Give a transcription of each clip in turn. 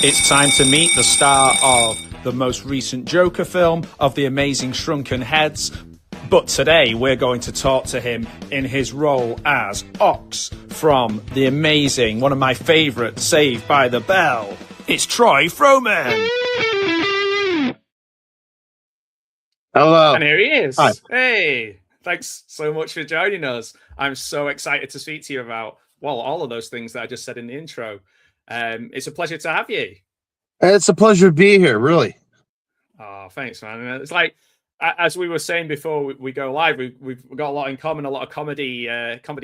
It's time to meet the star of the most recent Joker film, of the amazing Shrunken Heads. But today we're going to talk to him in his role as Ox from the amazing, one of my favourite, Saved by the Bell. It's Troy Fromin. Hello. And here he is. Hi. Hey, thanks so much for joining us. I'm so excited to speak to you about, well, all of those things that I just said in the intro. It's a pleasure to have you. It's a pleasure to be here, really. Oh, thanks, man. It's like, as we were saying before we go live, we've got a lot in common, a lot of comedy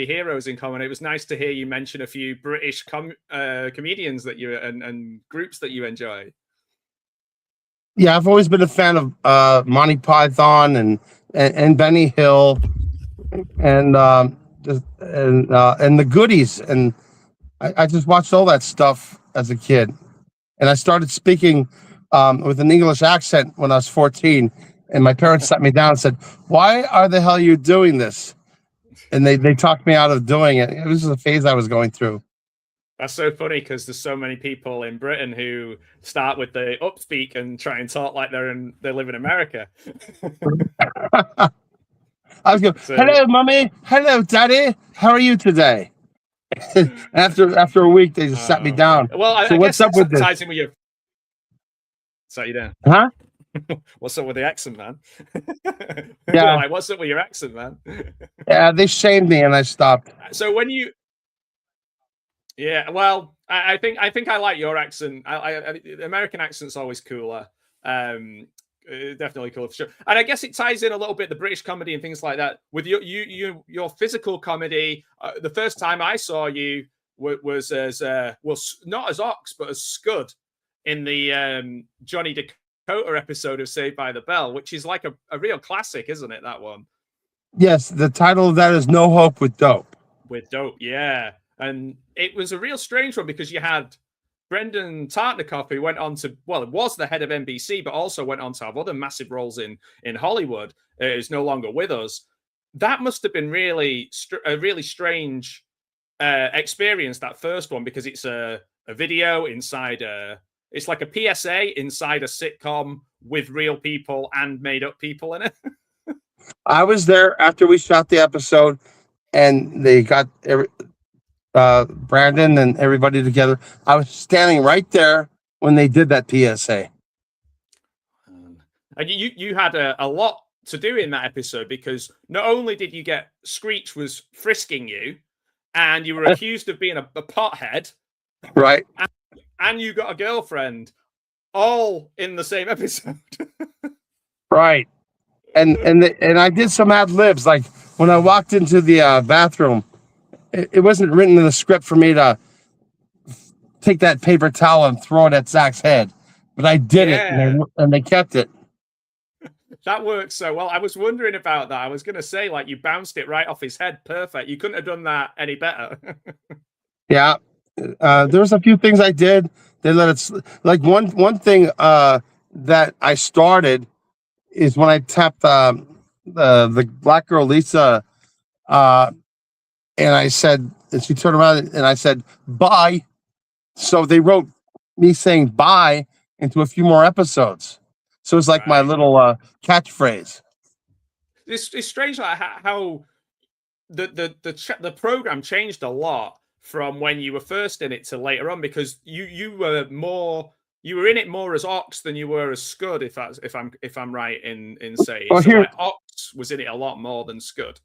heroes in common. It was nice to hear you mention a few British comedians that you and groups that you enjoy. Yeah, I've always been a fan of Monty Python and Benny Hill and the Goodies, and I just watched all that stuff as a kid, and I started speaking with an English accent when I was 14, and my parents sat me down and said, "Why are the hell you doing this?" And they talked me out of doing it. It was just a phase I was going through. That's so funny because there's so many people in Britain who start with the upspeak and try and talk like they live in America. I was going, "Hello, Mummy. Hello, Daddy. How are you today?" after a week, they just sat me down. Well, so I what's guess up with this? ties in with your. Sat you down. Huh? What's up with the accent, man? Yeah. Like, what's up with your accent, man? Yeah, they shamed me and I stopped. So when you. Yeah, well, I think I like your accent. American accent's always cooler. Definitely cool for sure. And I guess it ties in a little bit the British comedy and things like that with your physical comedy. The first time I saw you was as not as Ox but as Scud in the Johnny Dakota episode of Saved by the Bell, which is like a real classic, isn't it? That one. Yes, the title of that is No Hope with Dope. With Dope, yeah. And it was a real strange one because you had Brendan Tartikoff, who went on to, well, it was the head of NBC, but also went on to have other massive roles in Hollywood, is no longer with us. That must have been a really strange experience, that first one, because it's a video inside it's like a PSA inside a sitcom with real people and made up people in it. I was there after we shot the episode, and they got Brandon and everybody together. I was standing right there when they did that PSA. And you had a lot to do in that episode, because not only did you get Screech was frisking you, and you were accused of being a pothead, right? And you got a girlfriend, all in the same episode. Right. And I did some ad libs, like when I walked into the bathroom. It wasn't written in the script for me to take that paper towel and throw it at Zack's head, but I did it, and they kept it. That works so well. I was wondering about that. I was going to say, like, you bounced it right off his head. Perfect. You couldn't have done that any better. Yeah. There was a few things I did. They let it, like one thing that I started is when I tapped the black girl, Lisa, and I said, and she turned around and I said, "Bye." So they wrote me saying bye into a few more episodes. So it's like my little catchphrase. It's strange like how the program changed a lot from when you were first in it to later on, because you were in it more as Ox than you were as Scud, if I'm right in saying. Well, so like, Ox was in it a lot more than Scud.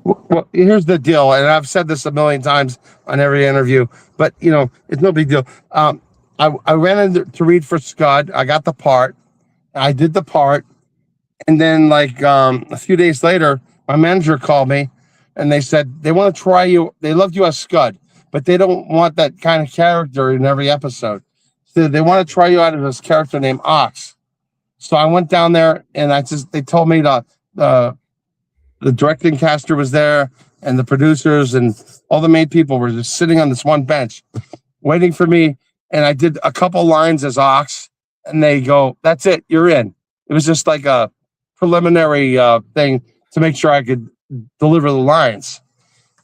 Well, here's the deal, and I've said this a million times on every interview, but it's no big deal. I went in to read for Scud. I got the part. I did the part, and then like a few days later, my manager called me, and they said they want to try you. They loved you as Scud, but they don't want that kind of character in every episode. So they want to try you out as this character named Ox. So I went down there, and they told me the directing caster was there, and the producers and all the main people were just sitting on this one bench waiting for me. And I did a couple lines as Ox, and they go, "That's it, you're in." It was just like a preliminary thing to make sure I could deliver the lines.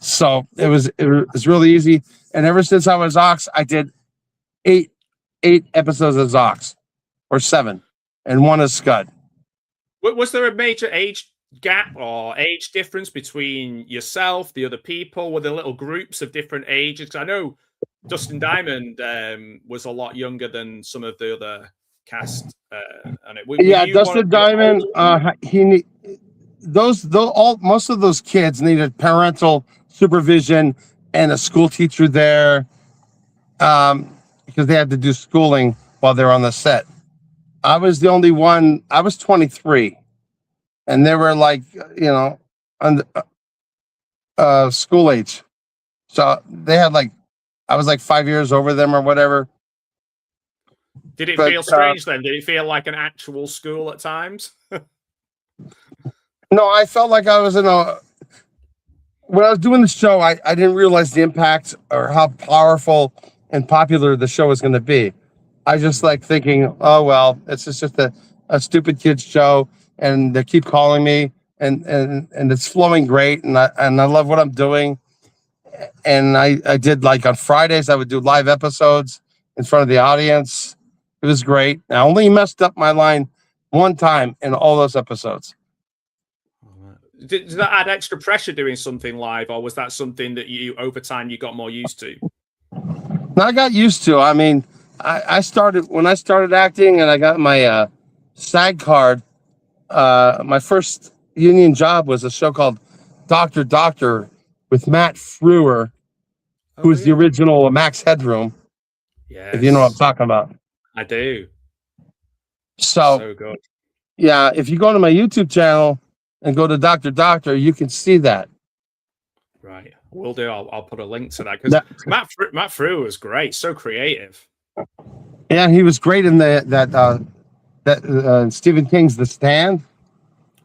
So it was really easy. And ever since I was Ox, I did 8 8 episodes of Zox, or 7, and 1 is Scud. Was there a major age gap or age difference between yourself, the other people? Were there little groups of different ages? Because I know Dustin Diamond was a lot younger than some of the other cast. Dustin Diamond. Most of those kids needed parental supervision and a school teacher there, because they had to do schooling while they were on the set. I was the only one. I was 23, and they were like, on school age. So they had I was like 5 years over them or whatever. Did it feel strange then? Did it feel like an actual school at times? No, I felt like I was when I was doing the show, I didn't realize the impact or how powerful and popular the show was going to be. I just thinking, oh, well, it's just a stupid kid's show, and they keep calling me, and it's flowing great, and I love what I'm doing. And I did on Fridays, I would do live episodes in front of the audience. It was great. I only messed up my line one time in all those episodes. Did that add extra pressure doing something live, or was that something that over time you got more used to? No, I got used to. I mean, when I started acting and I got my SAG card, my first union job was a show called Doctor with Matt Frewer, who was the original Max Headroom. Yes. If you know what I'm talking about. I do. So good. Yeah, if you go to my YouTube channel and go to Doctor, you can see that. Right, will do. I'll put a link to that, because Matt Frewer was great, so creative. Yeah, he was great in that Stephen King's The Stand.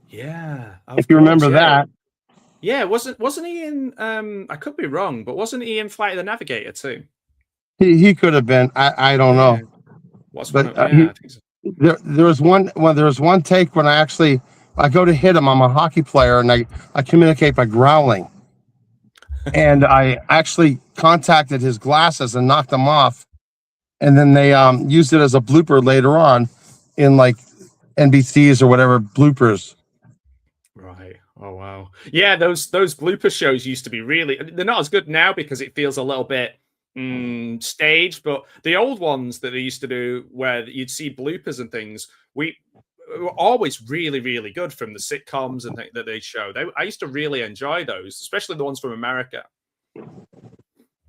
Yeah, if you remember that. Yeah, wasn't he in? I could be wrong, but wasn't he in Flight of the Navigator too? He could have been. I don't know. There was one take when I go to hit him. I'm a hockey player, and I communicate by growling. And I actually contacted his glasses and knocked them off. And then they used it as a blooper later on in NBC's or whatever bloopers. Right. Oh, wow. Yeah, those blooper shows used to be they're not as good now because it feels a little bit staged, but the old ones that they used to do where you'd see bloopers and things, were always really, really good from the sitcoms and that they show. I used to really enjoy those, especially the ones from America.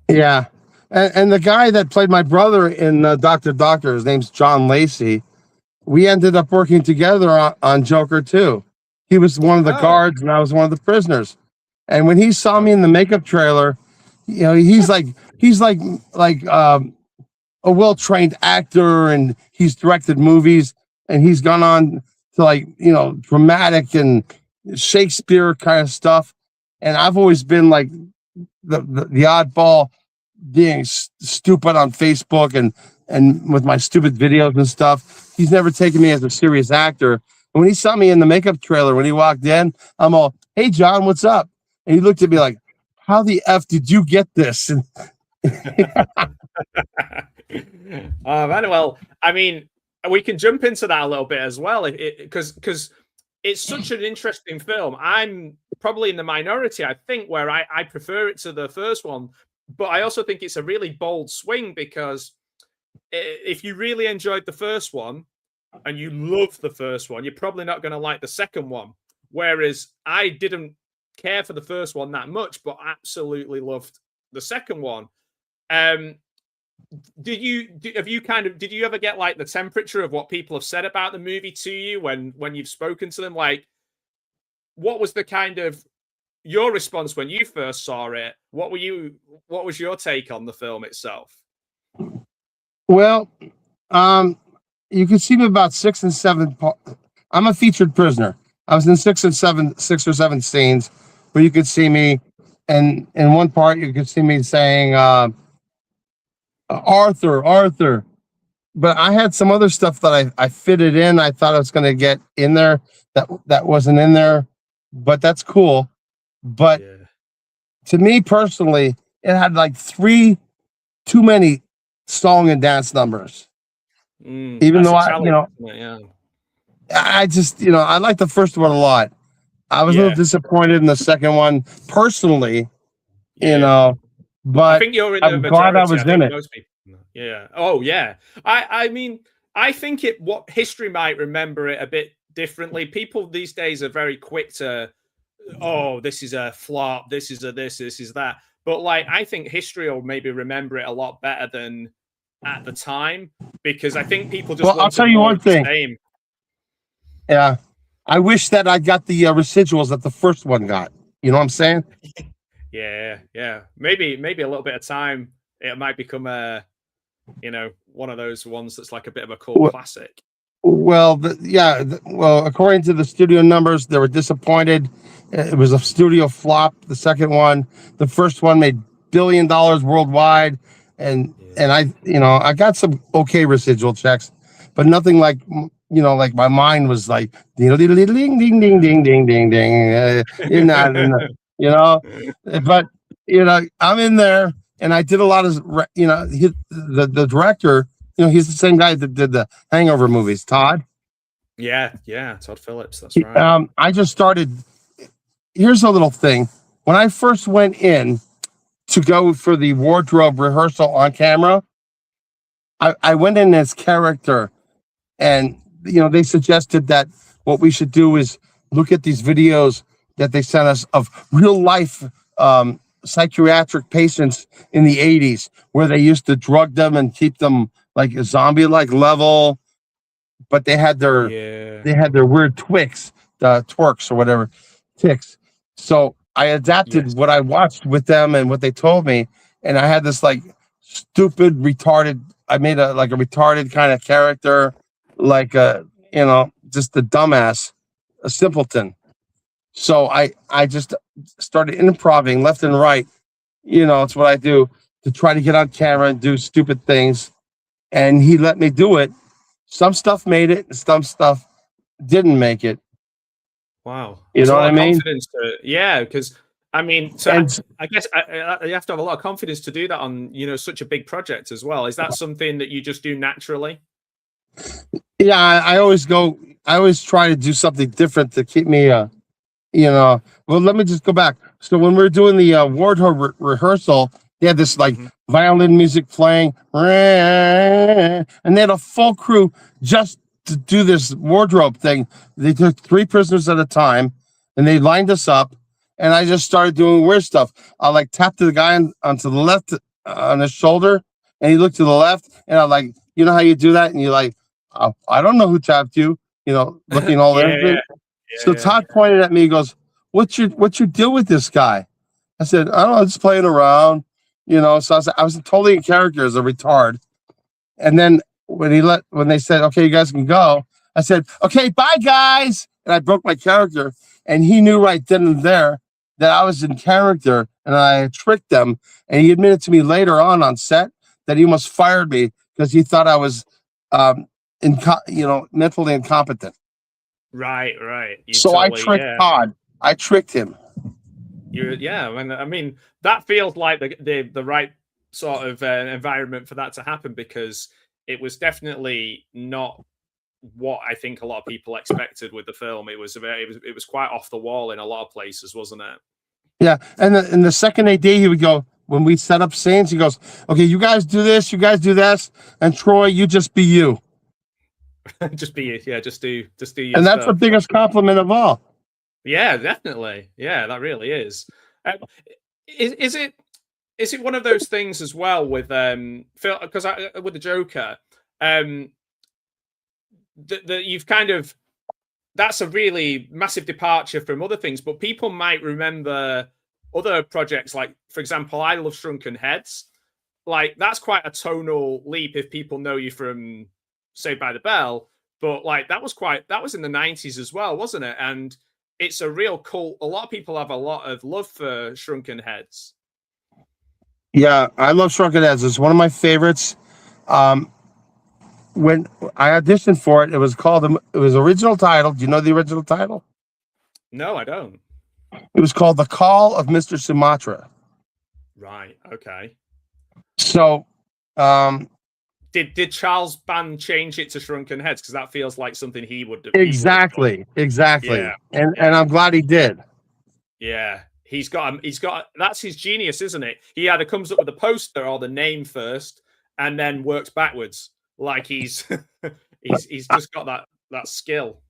Yeah. And the guy that played my brother in Doctor, his name's John Lacey. We ended up working together on Joker too. He was one of the guards and I was one of the prisoners. And when he saw me in the makeup trailer, he's like a well-trained actor, and he's directed movies, and he's gone on to dramatic and Shakespeare kind of stuff. And I've always been the oddball, being stupid on Facebook and with my stupid videos and stuff. He's never taken me as a serious actor. And when he saw me in the makeup trailer, when he walked in, I'm all, "Hey, John, what's up?" And he looked at me like, "How the F did you get this?" And well, I mean, we can jump into that a little bit as well, because it's such an interesting film. I'm probably in the minority, I think, where I prefer it to the first one, but I also think it's a really bold swing, because if you really enjoyed the first one and you love the first one, you're probably not going to like the second one. Whereas I didn't care for the first one that much, but absolutely loved the second one. Did you ever get the temperature of what people have said about the movie to you when you've spoken to them? What was the kind of your response when you first saw it? What was your take on the film itself? Well, you can see me about 6 and 7. I'm a featured prisoner. I was in 6 or 7 scenes where you could see me, and in one part you could see me saying Arthur. But I had some other stuff that I fitted in. I thought I was going to get in there that wasn't in there, but that's cool. But to me personally, it had 3 too many song and dance numbers. Even That's though a I, challenge, isn't it? Yeah. I just, I like the first one a lot. I was a little Yeah. disappointed in the second one personally, Yeah. I but think you're in the I'm glad I majority. I was in think it. most people. Yeah. Oh, yeah. I mean, I think what history might remember it a bit differently. People these days are very quick to, oh, this is a flop. This is a this is that. But like, I think history will maybe remember it a lot better than at the time because I think people just Well, I'll wanted tell you more one of the thing. same. Yeah. I wish that I got the residuals that the first one got. You know what I'm saying? Yeah. Yeah. Maybe a little bit of time. It might become one of those ones that's like a bit of a cult Well, classic. well, according to the studio numbers, they were disappointed. It was a studio flop. The second one, the first one made $1 billion worldwide, and Yeah. I got some okay residual checks, but nothing like like my mind was like ding ding ding ding ding ding ding ding ding. You know, but I'm in there, and I did a lot of the director. He's the same guy that did the Hangover movies, Todd. Yeah, Todd Phillips, that's right. I just started. Here's a little thing. When I first went in to go for the wardrobe rehearsal on camera, I went in as character, and they suggested that what we should do is look at these videos that they sent us of real life psychiatric patients in the 80s where they used to drug them and keep them like a zombie like level, but Yeah. they had their weird twerks or whatever, ticks. So I adapted Yes. what I watched with them and what they told me, and I had this like stupid, retarded. I made a retarded kind of character, like just a dumbass, a simpleton. So I just started improving left and right. It's what I do to try to get on camera and do stupid things, and he let me do it. Some stuff made it, and some stuff didn't make it. Wow. You That's know a what lot I of mean? confidence to, yeah, because I mean, so And I guess you have to have a lot of confidence to do that on, such a big project as well. Is that something that you just do naturally? yeah, I always try to do something different to keep me, well, let me just go back. So when we were doing the wardrobe rehearsal, they had this like Hmm. violin music playing, and they had a full crew just to do this wardrobe thing. They took 3 prisoners at a time, and they lined us up, and I just started doing weird stuff. I like tapped the guy onto the left on his shoulder, and he looked to the left, and I like, how you do that, and you like, oh, I don't know who tapped you, looking all Yeah, innocent. So yeah. Todd pointed at me. He goes, "What's your deal with this guy?" I said, "I don't know, just playing around." So I was totally in character as a retard. And then when they said, "Okay, you guys can go," I said, "Okay, bye guys," and I broke my character. And he knew right then and there that I was in character, and I had tricked them. And he admitted to me later on set that he almost fired me because he thought I was, um, mentally incompetent. Right. You So I totally, tricked yeah. Todd. I tricked him. Yeah. I mean, that feels like the right sort of environment for that to happen because it was definitely not what I think a lot of people expected with the film. It was quite off the wall in a lot of places, wasn't it? Yeah, and the second AD, he would go when we set up scenes. He goes, "Okay, you guys do this, you guys do this, and Troy, you just be you." Just be, yeah, just do your And that's the stuff. That's biggest compliment of all. Yeah, definitely. Yeah, that really is. Um, is it one of those things as well with Phil? Because with the Joker, um, that you've kind of that's a really massive departure from other things, but people might remember other projects. Like, for example, I love Shrunken Heads. Like, that's quite a tonal leap if people know you from Saved by the Bell. But like, that was in the 90s as well, wasn't it? And it's a real cult. A lot of people have a lot of love for Shrunken Heads. Yeah, I love Shrunken Heads. It's one of my favorites. Um, when I auditioned for it, it was original title. Do you know the original title? No, I don't. It was called The Call of Mr. Sumatra. Right. Okay. So, um, Did Charles Band change it to Shrunken Heads? Because that feels like something he would have. Exactly. Yeah, And yeah, I'm glad he did. yeah. He's got. That's his genius, isn't it? He either comes up with the poster or the name first, and then works backwards. Like he's he's just got that skill.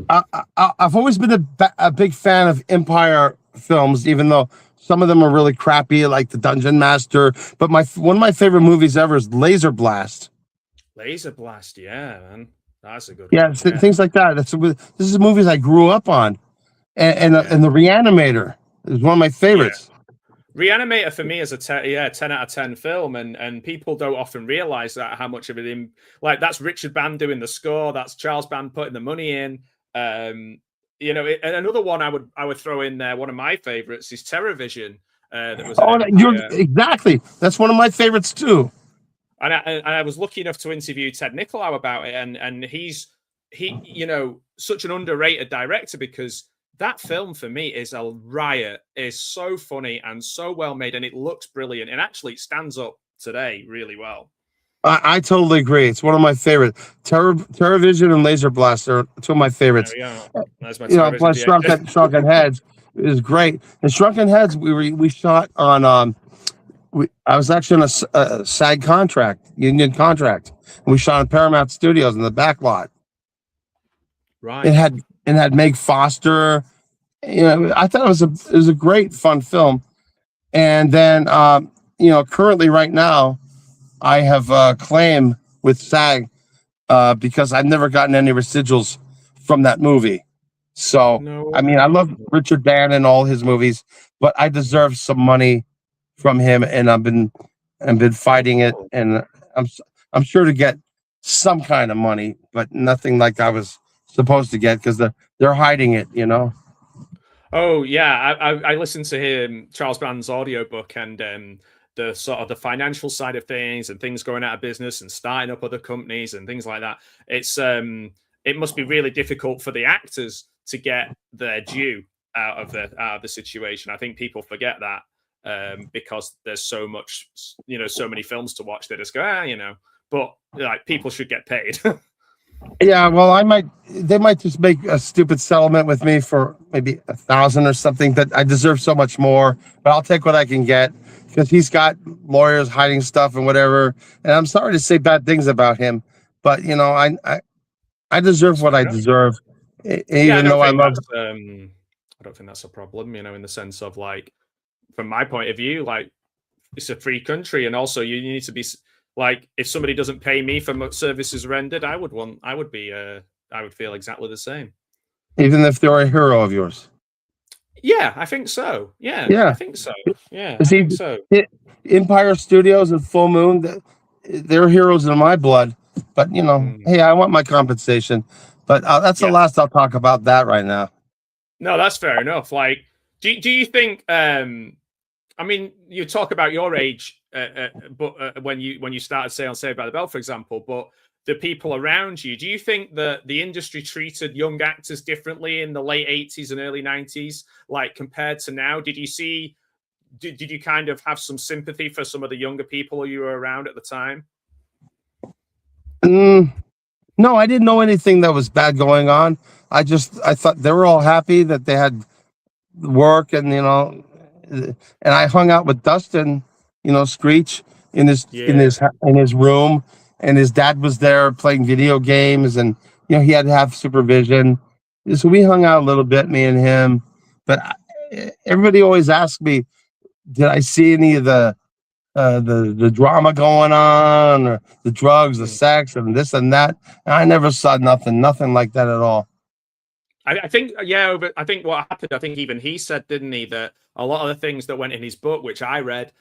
I've always been a big fan of Empire films, even though some of them are really crappy, like The Dungeon Master. But one of my favorite movies ever is Laser Blast. Laser Blast, yeah, man, that's a good Yeah, one. Yeah. things like that. This is movies I grew up on, and The Reanimator is one of my favorites. Yeah. Reanimator for me is a 10 out of 10 film, and people don't often realize that how much of it like that's Richard Band doing the score, that's Charles Band putting the money in. And another one I would throw in there. One of my favorites is TerrorVision. That was exactly. That's one of my favorites too. And I was lucky enough to interview Ted Nicolau about it, and he's such an underrated director because that film for me is a riot. It's so funny and so well made, and it looks brilliant. And actually, it stands up today really well. I totally agree. It's one of my favorites. TerrorVision and Laser Blast are two of my favorites. That's my plus Shrunken Heads is great. And Shrunken Heads, we shot on. I was actually on a SAG union contract. We shot in Paramount Studios in the back lot. Right. It had Meg Foster. I thought it was a great fun film. And then currently right now, I have a claim with SAG because I've never gotten any residuals from that movie. So I love Richard Band and all his movies, but I deserve some money from him, and I've been fighting it, and I'm sure to get some kind of money, but nothing like I was supposed to get because they're hiding it, Oh yeah, I listened to him Charles Band's audiobook, and the sort of the financial side of things and things going out of business and starting up other companies and things like that. It's it must be really difficult for the actors to get their due out of the situation. I think people forget that because there's so much, so many films to watch. They just go, but like people should get paid. Yeah, well, they might just make a stupid settlement with me for maybe 1,000 or something, but I deserve so much more. But I'll take what I can get because he's got lawyers hiding stuff and whatever. And I'm sorry to say bad things about him, but I deserve what I deserve, even though I love. I don't think that's a problem, in the sense of like, from my point of view, like it's a free country, and also you need to be. Like, if somebody doesn't pay me for services rendered, I would feel exactly the same. Even if they're a hero of yours. Yeah, I think so. Yeah. I think so. Yeah, I think so. Empire Studios and Full Moon, they're heroes in my blood. But hey, I want my compensation. But that's the last I'll talk about that right now. No, that's fair enough. Like, do you think? You talk about your age, but when you started say on Saved by the Bell, for example, but the people around you, do you think that the industry treated young actors differently in the late 80s and early 90s, like compared to now? Did you kind of have some sympathy for some of the younger people you were around at the time? No, I didn't know anything that was bad going on. I thought they were all happy that they had work, and and I hung out with Dustin, Screech in his room, and his dad was there playing video games, and he had to have supervision. So we hung out a little bit, me and him. But everybody always asked me, did I see any of the drama going on, or the drugs, the sex, and this and that? And I never saw nothing like that at all. I think, but I think what happened, I think even he said, didn't he, that a lot of the things that went in his book, which I read,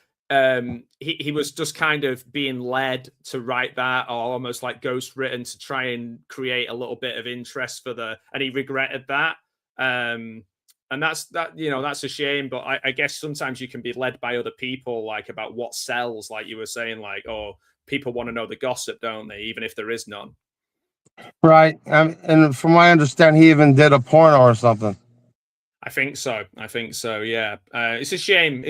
he was just kind of being led to write that, or almost like ghost written to try and create a little bit of interest and he regretted that. And that's a shame. But I guess sometimes you can be led by other people, like about what sells, like you were saying, like, oh, people want to know the gossip, don't they? Even if there is none. Right. And from what I understand, he even did a porno or something. I think so. Yeah. It's a shame.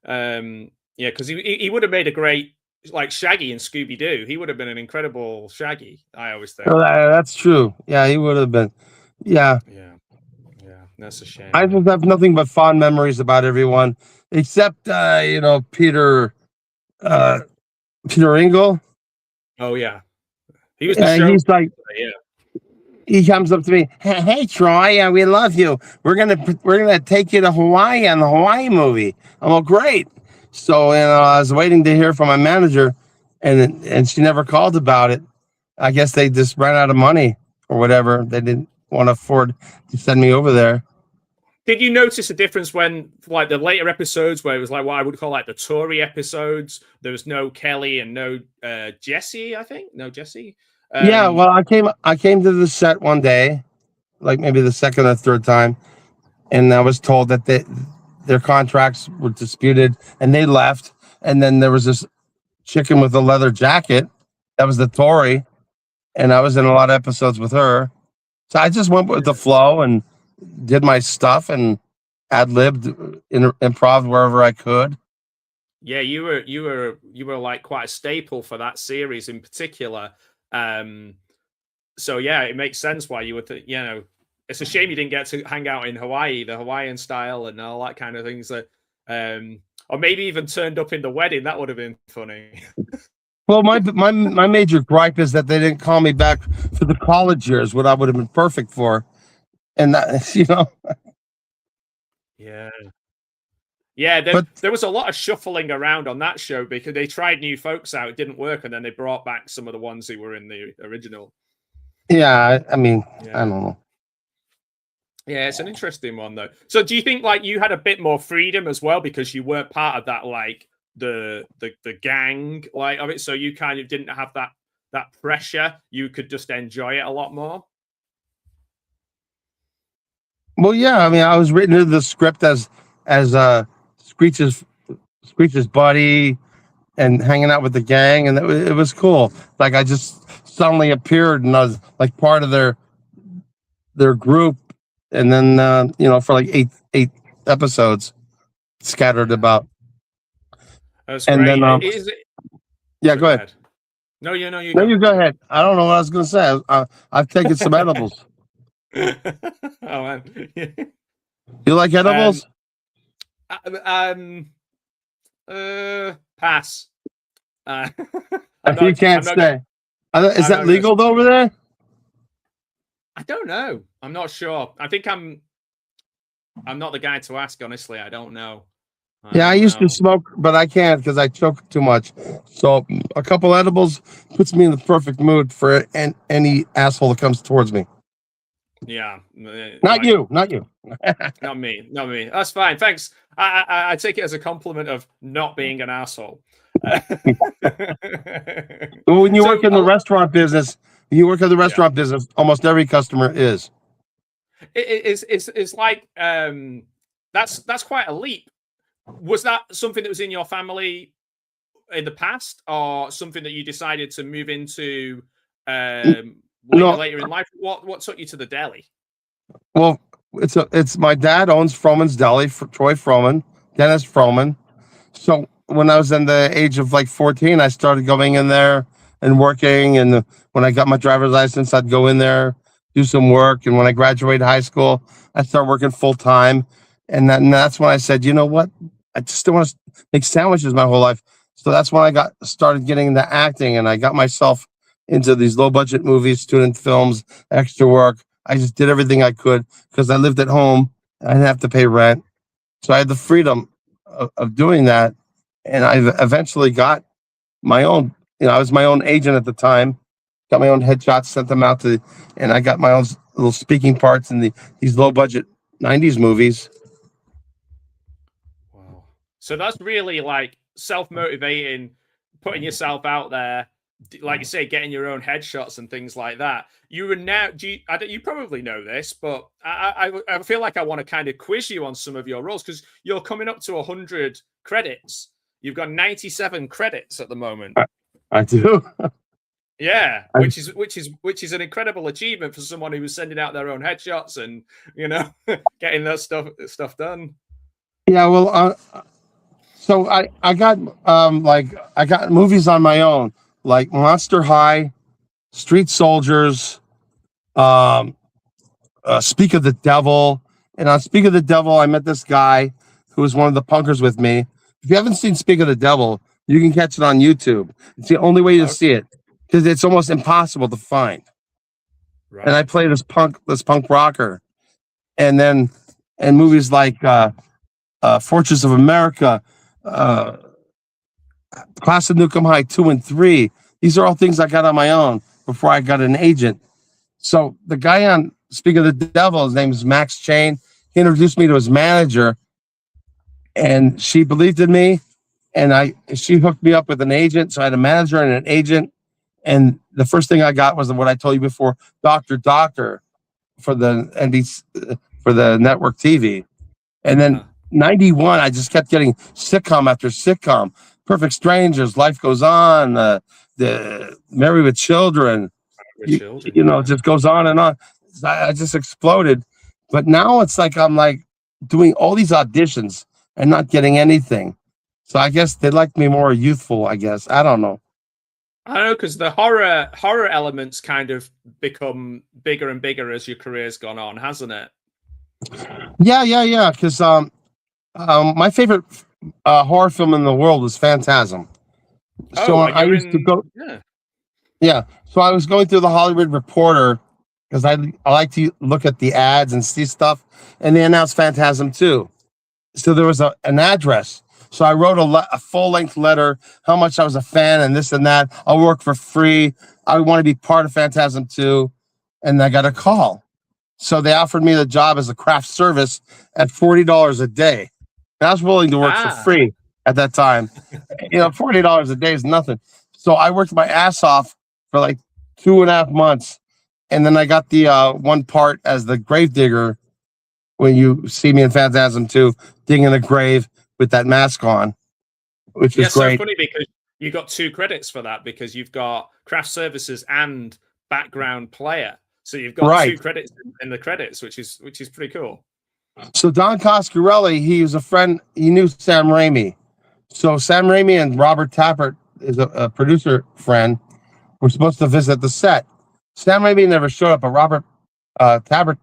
Because he would have made a great like Shaggy and Scooby Doo. He would have been an incredible Shaggy. I always think. Oh, that's true. Yeah, he would have been. Yeah, Yeah, yeah, that's a shame, I man. just have nothing but fond memories about everyone, except uh, Peter Engel. Oh yeah, he was the show. He's like, Yeah, he comes up to me, hey Troy, we love you. We're gonna take you to Hawaii on the Hawaii movie. I'm all great. So I was waiting to hear from my manager, and she never called about it. I guess they just ran out of money or whatever. They didn't want to afford to send me over there. did you notice a difference when, like, the later episodes where it was like what I would call like the Tory episodes? There was no Kelly and no Jesse. I think no Jesse. Yeah, well, I came to the set one day, like maybe the second or third time, and I was told that their contracts were disputed, and they left. And then there was this chicken with a leather jacket that was the Tory, and I was in a lot of episodes with her. So I just went with the flow and did my stuff and ad libbed, improv wherever I could. Yeah, you were like quite a staple for that series in particular. So yeah, it makes sense why you would. It's a shame you didn't get to hang out in Hawaii, the Hawaiian style, and all that kind of things. That, or maybe even turned up in the wedding. That would have been funny. Well, my major gripe is that they didn't call me back for the college years, what I would have been perfect for. And that, Yeah. Yeah, but there was a lot of shuffling around on that show because they tried new folks out, it didn't work, and then they brought back some of the ones who were in the original. yeah, I mean, I Yeah. don't know. Yeah, it's an interesting one though. So do you think like you had a bit more freedom as well because you weren't part of that like the gang like of it, so you kind of didn't have that pressure. You could just enjoy it a lot more. Well, yeah, I mean, I was written into the script as Screech's Screech's buddy and hanging out with the gang, and it was cool. Like I just suddenly appeared, and I was like part of their group, and then for like eight episodes scattered about. That's And great. then Is it? yeah, So go go ahead. ahead. No, you No, go. you go ahead. I don't know what I was gonna say. I've taken some edibles. Oh man. You like um, edibles? Pass. I'm You not. can't I'm not. stay. Is I'm that not gonna. legal over there? I don't know. I'm not sure. I think I'm not the guy to ask. Honestly, I don't know. Yeah, I don't used to know. smoke, but I can't because I choke too much. So a couple edibles puts me in the perfect mood for any asshole that comes towards me. Yeah, Not like you, not you. not me, not me. That's fine. Thanks. I take it as a compliment of not being an asshole. When you work So in the restaurant business, yeah, almost every customer is. it's like that's quite a leap. Was that something that was in your family in the past, or something that you decided to move into No, later in life? What took you to the deli? well, it's my dad owns Fromin's Deli, for Troy Fromin, Dennis Fromin. So when I was in the age of like 14, I started going in there and working. And when I got my driver's license, I'd go in there, do some work. And when I graduated high school, I started working full time. And that's when I said, you know what? I just don't want to make sandwiches my whole life. So that's when I started getting into acting, and I got myself into these low budget movies, student films, extra work. I just did everything I could because I lived at home. I didn't have to pay rent. So I had the freedom of doing that. And I eventually got my own, I was my own agent at the time, got my own headshots, sent them out and I got my own little speaking parts in these low budget 90s movies. Wow. So that's really like self-motivating, putting yourself out there, like you say, getting your own headshots and things like that. You were now, you probably know this, but I feel like I want to kind of quiz you on some of your roles because you're coming up to 100 credits. You've got 97 credits at the moment. I do. Yeah, which is an incredible achievement for someone who was sending out their own headshots and getting that stuff done. Yeah, well, So I got I got movies on my own, like Monster High, Street Soldiers, um, Speak of the Devil. And on Speak of the Devil, I met this guy who was one of the punkers with me. If you haven't seen Speak of the Devil, you can catch it on YouTube. It's the only way to Okay. see it because it's almost impossible to find. And I Right. play this punk rocker. And then and movies like Fortress of America, uh, Class of Nukem High 2 and 3. These are all things I got on my own before I got an agent. So the guy on Speak of the Devil, his name is Max Chain. He introduced me to his manager, and she believed in me. And she hooked me up with an agent. So I had a manager and an agent. And the first thing I got was what I told you before, Doctor, for the NBC, for the network TV. And then 91, I just kept getting sitcom after sitcom. Perfect Strangers, Life Goes On, the Married with Children. With children, You know, it just goes on and on. I just exploded. But now it's like I'm like doing all these auditions and not getting anything. So I guess they like me more youthful, I guess. I don't know. I don't know, because the horror elements kind of become bigger and bigger as your career's gone on, hasn't it? Yeah. Because my favorite horror film in the world was Phantasm. So I used to go. Yeah. Yeah. So I was going through the Hollywood Reporter because I like to look at the ads and see stuff, and they announced Phantasm 2. So there was an address. So I wrote a full length letter, how much I was a fan and this and that. I'll work for free. I want to be part of Phantasm 2. And I got a call. So they offered me the job as a craft service at $40 a day. And I was willing to work for free at that time. You know, $40 a day is nothing. So I worked my ass off for like 2.5 months. And then I got the one part as the gravedigger when you see me in Phantasm 2 digging a grave with that mask on, which is great. So funny because you got 2 credits for that because you've got craft services and background player. So you've got 2 credits in the credits, which is pretty cool. So Don Coscarelli, he was a friend. He knew Sam Raimi. So Sam Raimi and Robert Tappert is a producer friend. We're supposed to visit the set. Sam Raimi never showed up, but Robert Tappert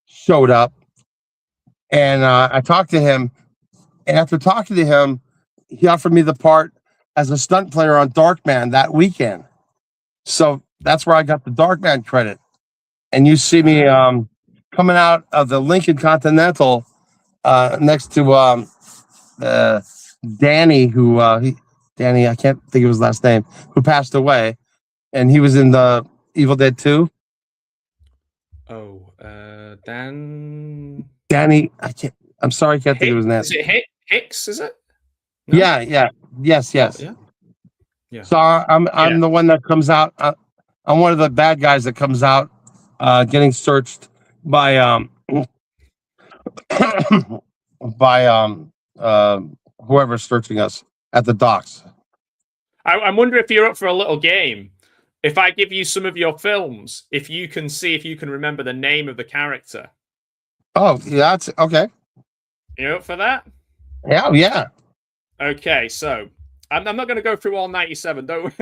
showed up. And I talked to him. And after talking to him, he offered me the part as a stunt player on Darkman that weekend. So that's where I got the Darkman credit. And you see me coming out of the Lincoln Continental next to Danny, Danny, I can't think of his last name, who passed away. And he was in the Evil Dead 2. Oh, Danny, I'm sorry, I can't think of his name. Is it Hicks, is it? No? Yeah. Yes. Oh, yeah. So I'm the one that comes out. I'm one of the bad guys that comes out getting searched by whoever's searching us at the docks. I wonder if you're up for a little game. If I give you some of your films, if you can remember the name of the character. Oh, yeah, that's okay. You up for that? Yeah. Okay, so I'm not going to go through all 97, don't.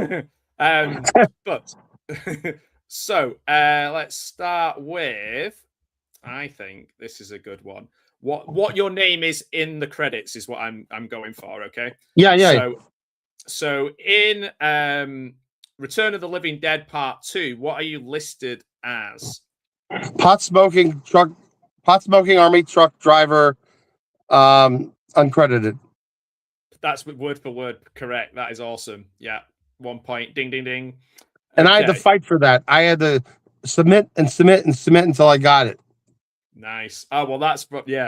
But so let's start with. I think this is a good one. What your name is in the credits is what I'm going for. Okay. Yeah. So in Return of the Living Dead Part 2, what are you listed as? Pot smoking army truck driver, uncredited. That's word for word correct. That is awesome. Yeah, 1 point. Ding, ding, ding. And I had to fight for that. I had to submit until I got it. Nice. Oh well,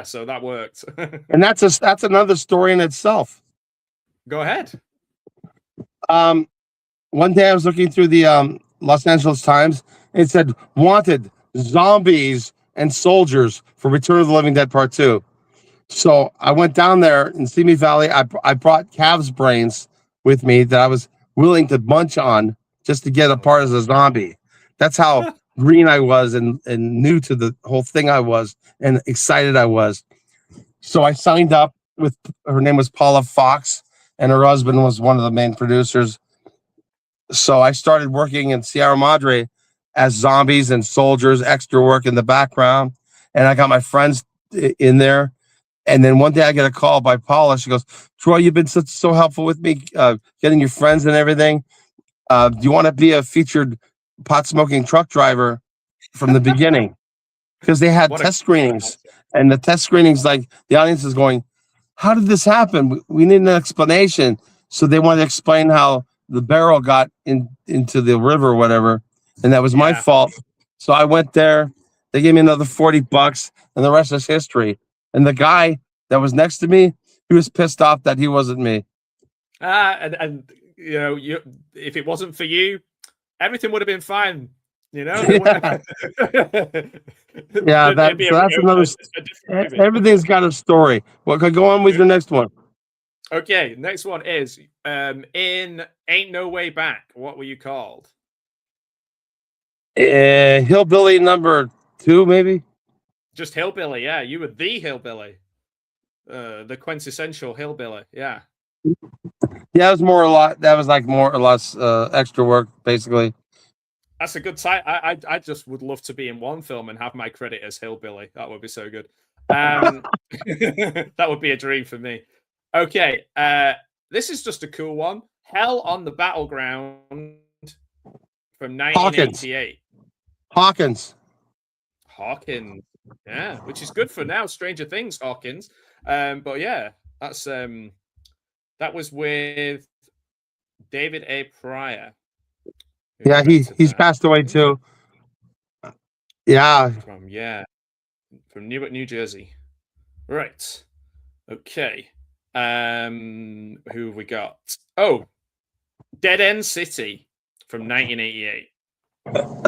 so that worked. And that's another story in itself. Go ahead. One day I was looking through the Los Angeles Times. And it said wanted zombies and soldiers for Return of the Living Dead Part 2. So I went down there in Simi Valley. I brought calves brains with me that I was willing to munch on just to get a part as a zombie. That's how green I was and new to the whole thing I was and excited I was. So I signed up with her name was Paula Fox, and her husband was one of the main producers. So I started working in Sierra Madre as zombies and soldiers, extra work in the background, and I got my friends in there. And then one day I get a call by Paula. She goes, "Troy, you've been so helpful with me, getting your friends and everything. Do you want to be a featured pot smoking truck driver from the beginning?" Because they had test screenings, and the test screenings, like the audience is going, "How did this happen? We need an explanation." So they wanted to explain how the barrel got into the river or whatever, and that was my fault. So I went there. They gave me another $40, and the rest is history. And the guy that was next to me, he was pissed off that he wasn't me. And you know, if it wasn't for you, everything would have been fine. You know. Yeah, that's another. Everything's got a story. Well, go on with your next one. Okay, next one is in Ain't No Way Back. What were you called? Hillbilly number 2, maybe. Just hillbilly, yeah. You were the hillbilly, the quintessential hillbilly, yeah. Yeah, it was more or less extra work, basically. That's a good time. I just would love to be in one film and have my credit as hillbilly. That would be so good. That would be a dream for me. Okay, this is just a cool one. Hell on the Battleground from 1988. Hawkins. Yeah, which is good for now. Stranger Things, Hawkins. But yeah, that's that was with David A. Pryor. Yeah, he's passed away too. Yeah. From Newark, New Jersey. Right. Okay. Who have we got? Oh, Dead End City from 1988.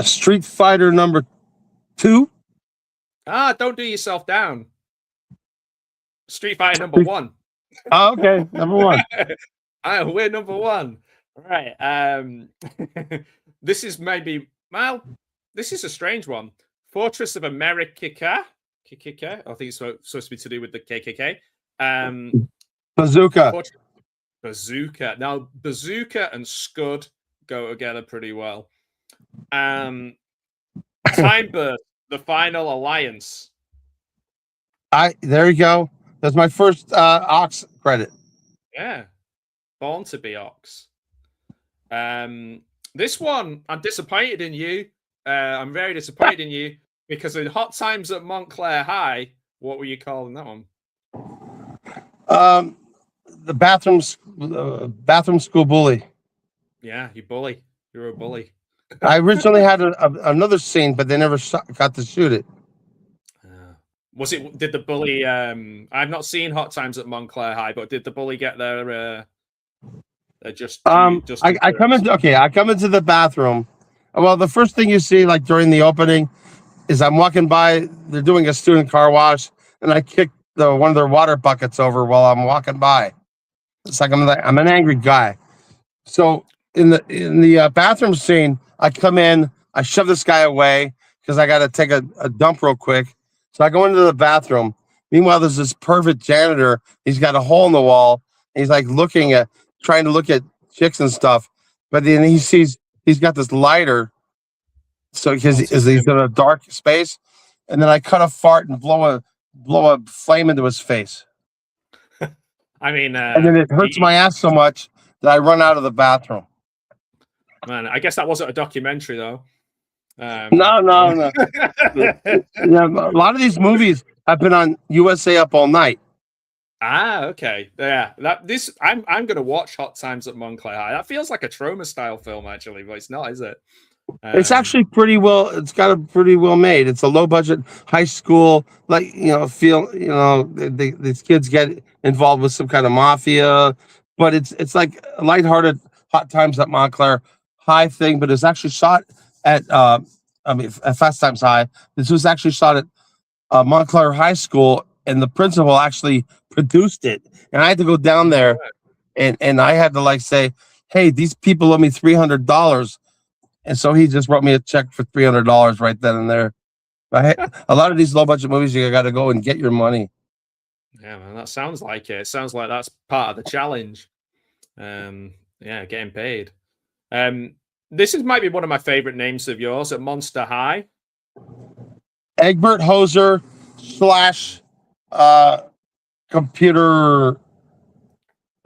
Street Fighter number 2. Don't do yourself down. Street Fighter number 1. Oh, okay, number 1. We're number 1. All right. This is this is a strange one. Fortress of America. KKK. I think it's supposed to be to do with the KKK. Bazooka. Bazooka. Now, Bazooka and Scud go together pretty well. Time Burst, The Final Alliance. There you go. That's my first Ox credit. Yeah. Born to be Ox. This one, I'm disappointed in you. I'm very disappointed in you because in Hot Times at Montclair High, what were you calling that one? The bathroom school bully. Yeah, you bully. You're a bully. I originally had another scene, but they never got to shoot it. Did the bully? I've not seen Hot Times at Montclair High, but did the bully get there? I come into the bathroom. Well, the first thing you see, like during the opening, is I'm walking by. They're doing a student car wash, and I kick one of their water buckets over while I'm walking by. It's like I'm an angry guy. So in the bathroom scene, I come in, I shove this guy away because I got to take a dump real quick. So I go into the bathroom. Meanwhile, there's this perfect janitor. He's got a hole in the wall. He's like trying to look at chicks and stuff. But then he's got this lighter. So because he's in a dark space. And then I cut a fart and blow a flame into his face. I mean, and then it hurts my ass so much that I run out of the bathroom. Man, I guess that wasn't a documentary though. No. Yeah, a lot of these movies have been on USA Up All Night. Okay. Yeah. I'm gonna watch Hot Times at Montclair High. That feels like a Trauma style film, actually, but it's not, is it? It's actually pretty well. It's got a pretty well made. It's a low budget high school, these kids get involved with some kind of mafia, but it's like a lighthearted Hot Times at Montclair High thing. But it's actually shot at Fast Times High. This was actually shot at Montclair High School, and the principal actually produced it. And I had to go down there, and I had to say, "Hey, these people owe me $300." And so he just wrote me a check for $300 right then and there. A lot of these low budget movies, you got to go and get your money. Yeah, man, that sounds like it. It sounds like that's part of the challenge. Yeah, getting paid. This might be one of my favorite names of yours at Monster High. Egbert Hoser slash computer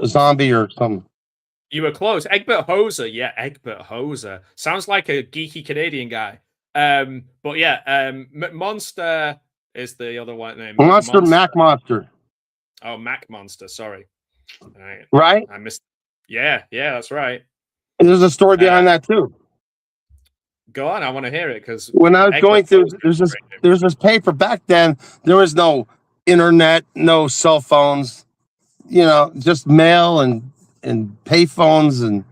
zombie or something. You were close. Egbert Hoser. Yeah, Egbert Hoser. Sounds like a geeky Canadian guy. But yeah, Monster is the other one name. Monster. Mac Monster. Oh, Mac Monster. Sorry. Right? I missed. Yeah, that's right. There's a story behind that too. Go on, I want to hear it because when I was going through, there's this paper back then. There was no internet, no cell phones, just mail and pay phones and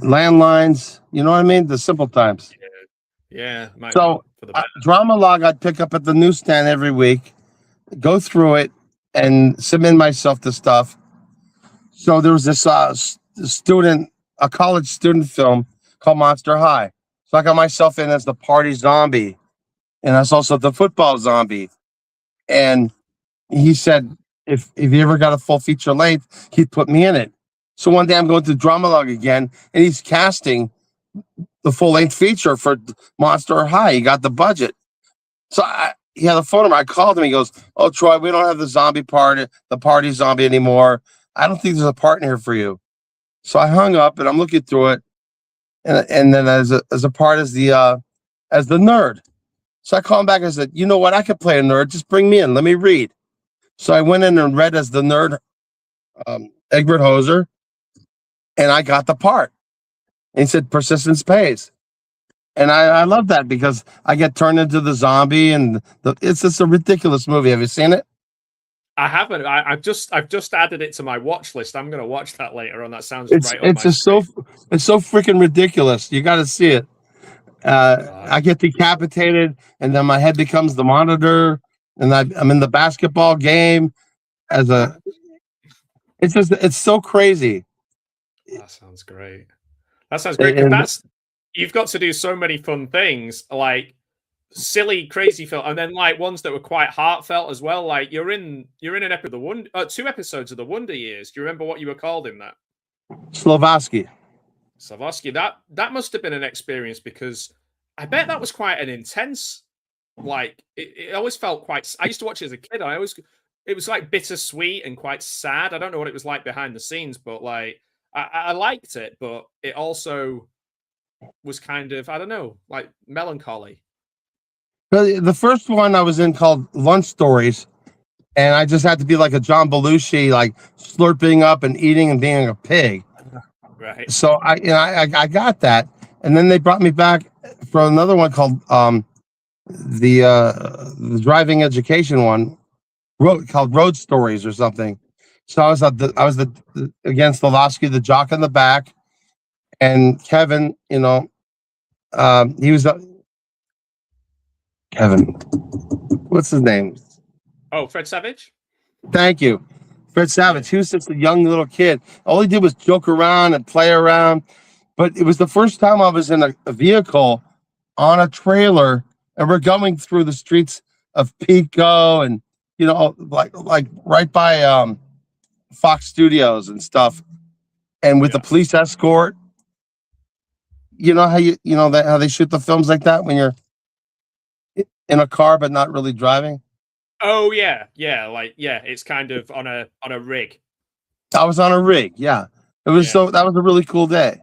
landlines. You know what I mean? The simple times. Yeah. So drama log I'd pick up at the newsstand every week, go through it, and submit myself to stuff. So there was this a college student film called Monster High. So I got myself in as the party zombie, and that's also the football zombie. And he said if he ever got a full feature length, he'd put me in it. So one day I'm going to drama log again, and he's casting the full length feature for Monster High. He got the budget. So he had a phone number. I called him. He goes, "Oh, Troy, we don't have the party zombie anymore. I don't think there's a partner here for you." So I hung up, and I'm looking through it, and then as the nerd. So I called him back and said, "You know what? I could play a nerd. Just bring me in. Let me read." So I went in and read as the nerd, Egbert Hoser, and I got the part. And he said, "Persistence pays." And I love that because I get turned into the zombie, and it's just a ridiculous movie. Have you seen it? I haven't. I've just added it to my watch list. I'm going to watch that later on. That sounds it's so freaking ridiculous. You got to see it. I get decapitated, and then my head becomes the monitor, and I'm in the basketball game it's so crazy. That sounds great. That sounds great. And you've got to do so many fun things, like silly, crazy film, and then like ones that were quite heartfelt as well. Like you're in an episode of two episodes of the Wonder Years. Do you remember what you were called in that? Slavaski. That must have been an experience because I bet that was quite an intense. Like it always felt quite. I used to watch it as a kid. It was like bittersweet and quite sad. I don't know what it was like behind the scenes, but like I liked it, but it also was kind of, I don't know, like melancholy. The first one I was in called Lunch Stories, and I just had to be like a John Belushi, like slurping up and eating and being a pig. Right. So I got that, and then they brought me back for another one called the driving education one, called Road Stories or something. So I was against Lasky, the jock in the back, and Kevin. He was Kevin. What's his name? Oh, Fred Savage. Thank you, Fred Savage. He was just a young little kid. All he did was joke around and play around. But it was the first time I was in a vehicle on a trailer, and we're going through the streets of Pico, and like right by Fox Studios and stuff, and with the police escort. You know how they shoot the films like that when you're in a car but not really driving. Oh yeah, it's kind of on a rig. I was on a rig. Yeah, it was that was a really cool day.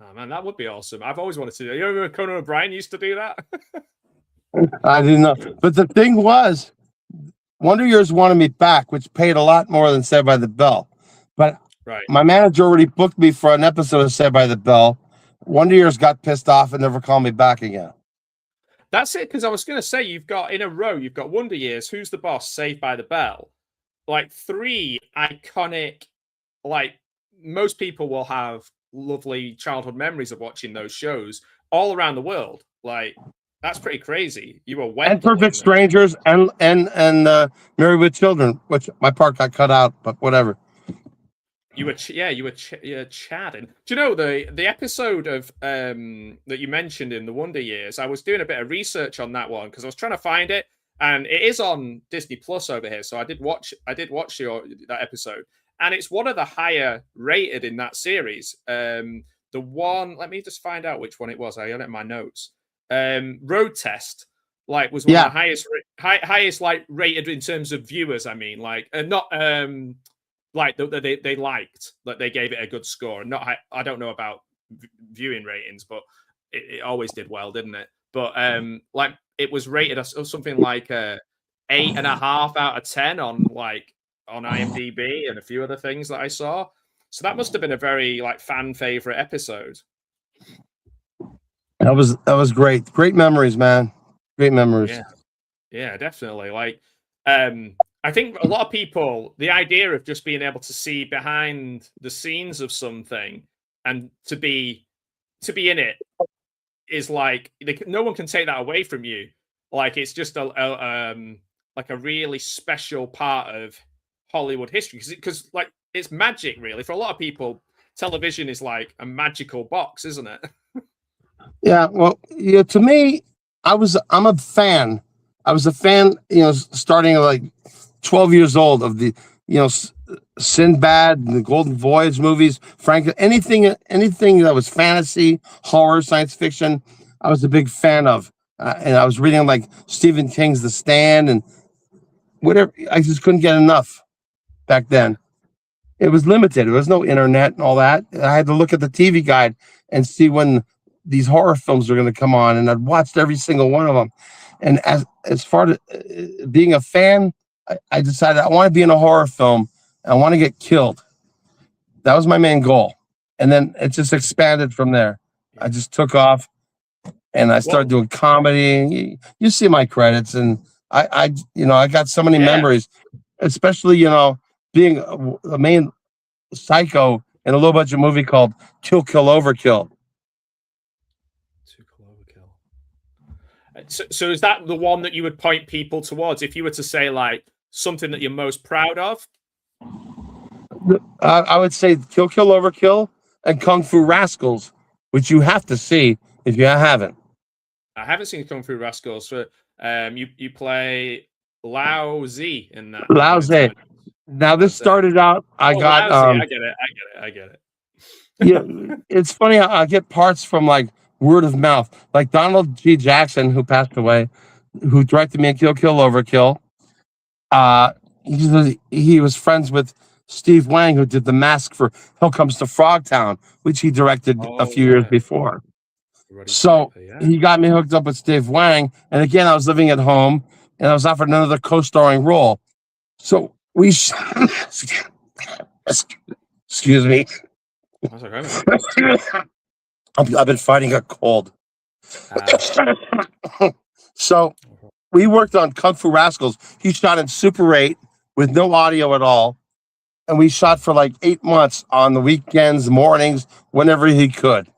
Oh man, that would be awesome. I've always wanted to do that. You remember Conan O'Brien used to do that? I didn't know, but the thing was, Wonder Years wanted me back, which paid a lot more than Saved by the Bell. But my manager already booked me for an episode of Saved by the Bell. Wonder Years got pissed off and never called me back again. That's it, because I was going to say, you've got Wonder Years, Who's the Boss, Saved by the Bell. Like three iconic, like most people will have lovely childhood memories of watching those shows all around the world. Like that's pretty crazy. You were and Perfect Strangers and Married with Children, which my part got cut out, but whatever. You were chatting. Do you know the episode of that you mentioned in the Wonder Years? I was doing a bit of research on that one because I was trying to find it, and it is on Disney Plus over here. So I did watch that episode, and it's one of the higher rated in that series. The one, let me just find out which one it was. I got it in my notes. Road Test, like, was one of the highest like rated in terms of viewers. I mean, like, not like they liked, like they gave it a good score. Not I don't know about viewing ratings, but it always did well, didn't it? But like it was rated as something like 8.5 out of 10 on IMDb and a few other things that I saw. So that must have been a very like fan favorite episode. That was great. Great memories, man. Great memories. Yeah, definitely. Like, I think a lot of people, the idea of just being able to see behind the scenes of something and to be in it is like, no one can take that away from you. Like, it's just like a really special part of Hollywood history, because like it's magic, really. For a lot of people, television is like a magical box, isn't it? Yeah, well, to me, I'm a fan. I was a fan, starting at like 12 years old of the, Sinbad and the Golden Voyage movies, anything that was fantasy, horror, science fiction, I was a big fan of. And I was reading like Stephen King's The Stand and whatever. I just couldn't get enough back then. It was limited. There was no internet and all that. I had to look at the TV guide and see when these horror films were going to come on, and I'd watched every single one of them. And as far as being a fan, I decided I want to be in a horror film. I want to get killed. That was my main goal. And then it just expanded from there. I just took off, and I started doing comedy. You see my credits, and I got so many memories, especially, being a main psycho in a low budget movie called Kill Overkill. So is that the one that you would point people towards if you were to say like something that you're most proud of? I would say Kill Overkill and Kung Fu Rascals, which you have to see if you haven't. I haven't seen Kung Fu Rascals. So you play Lao Z in that. Lao Z. Now this started out. I get it. Yeah, it's funny. I get parts from like word of mouth, like Donald G. Jackson, who passed away, who directed me in Kill Overkill. He was friends with Steve Wang, who did the mask for Hell Comes to Frogtown, which he directed a few years before. So he got me hooked up with Steve Wang, and again, I was living at home, and I was offered another co-starring role. So we, excuse me. I've been fighting a cold. So we worked on Kung Fu Rascals. He shot in Super 8 with no audio at all. And we shot for like 8 months on the weekends, mornings, whenever he could.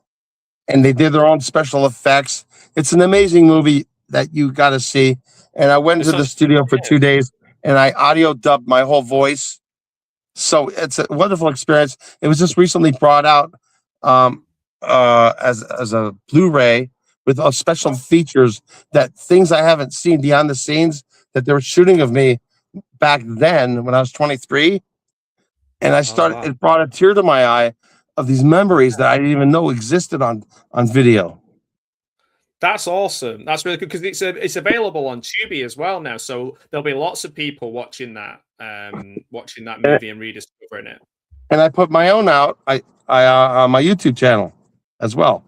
And they did their own special effects. It's an amazing movie that you got to see. And I went to the studio for 2 days and I audio dubbed my whole voice. So it's a wonderful experience. It was just recently brought out as a Blu-ray with special features, that things I haven't seen beyond the scenes that they were shooting of me back then when I was 23. And it brought a tear to my eye of these memories that I didn't even know existed on video. That's awesome. That's really good, because it's available on Tubi as well now. So there'll be lots of people watching that movie and rediscovering it. And I put my own out on my YouTube channel as well.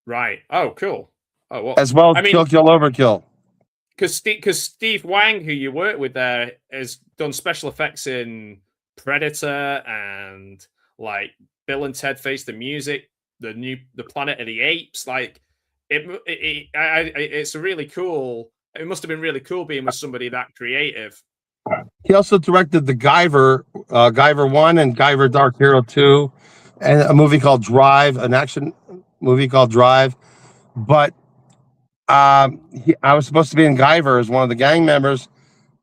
Right. Oh, cool. Oh, well, as well as Kill Overkill. Because Steve Wang, who you work with there, has done special effects in Predator and like Bill and Ted Face the Music, the Planet of the Apes. Like it's a really cool. It must have been really cool being with somebody that creative. He also directed the Guyver 1 and Guyver Dark Hero 2, and a movie called Drive, an action movie called Drive. But I was supposed to be in Guyver as one of the gang members,